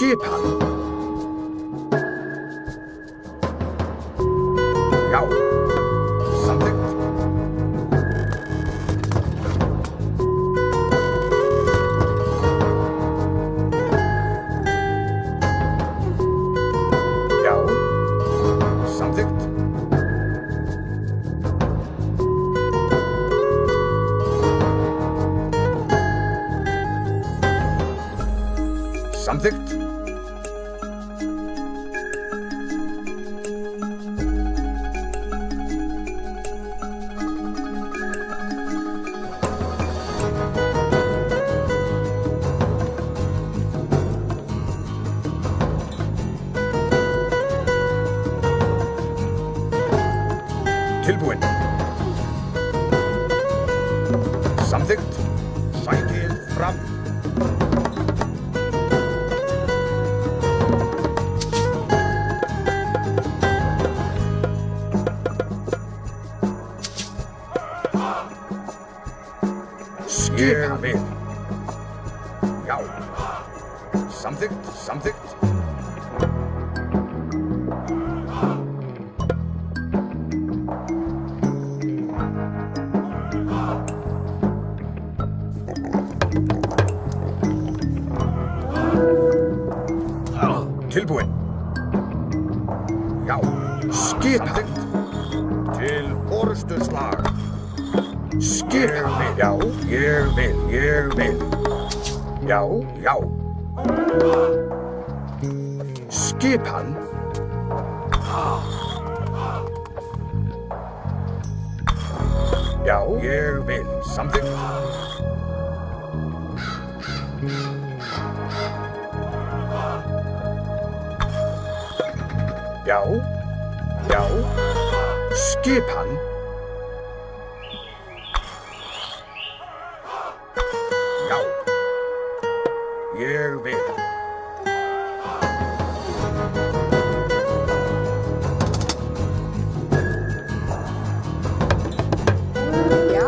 Skipan. Já. Samþykkt. Já. Samþykkt. Samþykkt. Tilbúin. Samþykkt. Sækið fram. Ég vil. Já. Samþykkt, samþykkt. Tilbúin. Já. Skipan. Til orustuslag. Skipan. Já, ég vil. Já, já. Skipan. Já, ég vil. Samþykkt. Já, já. Skipan. Já. Ég vil. Já.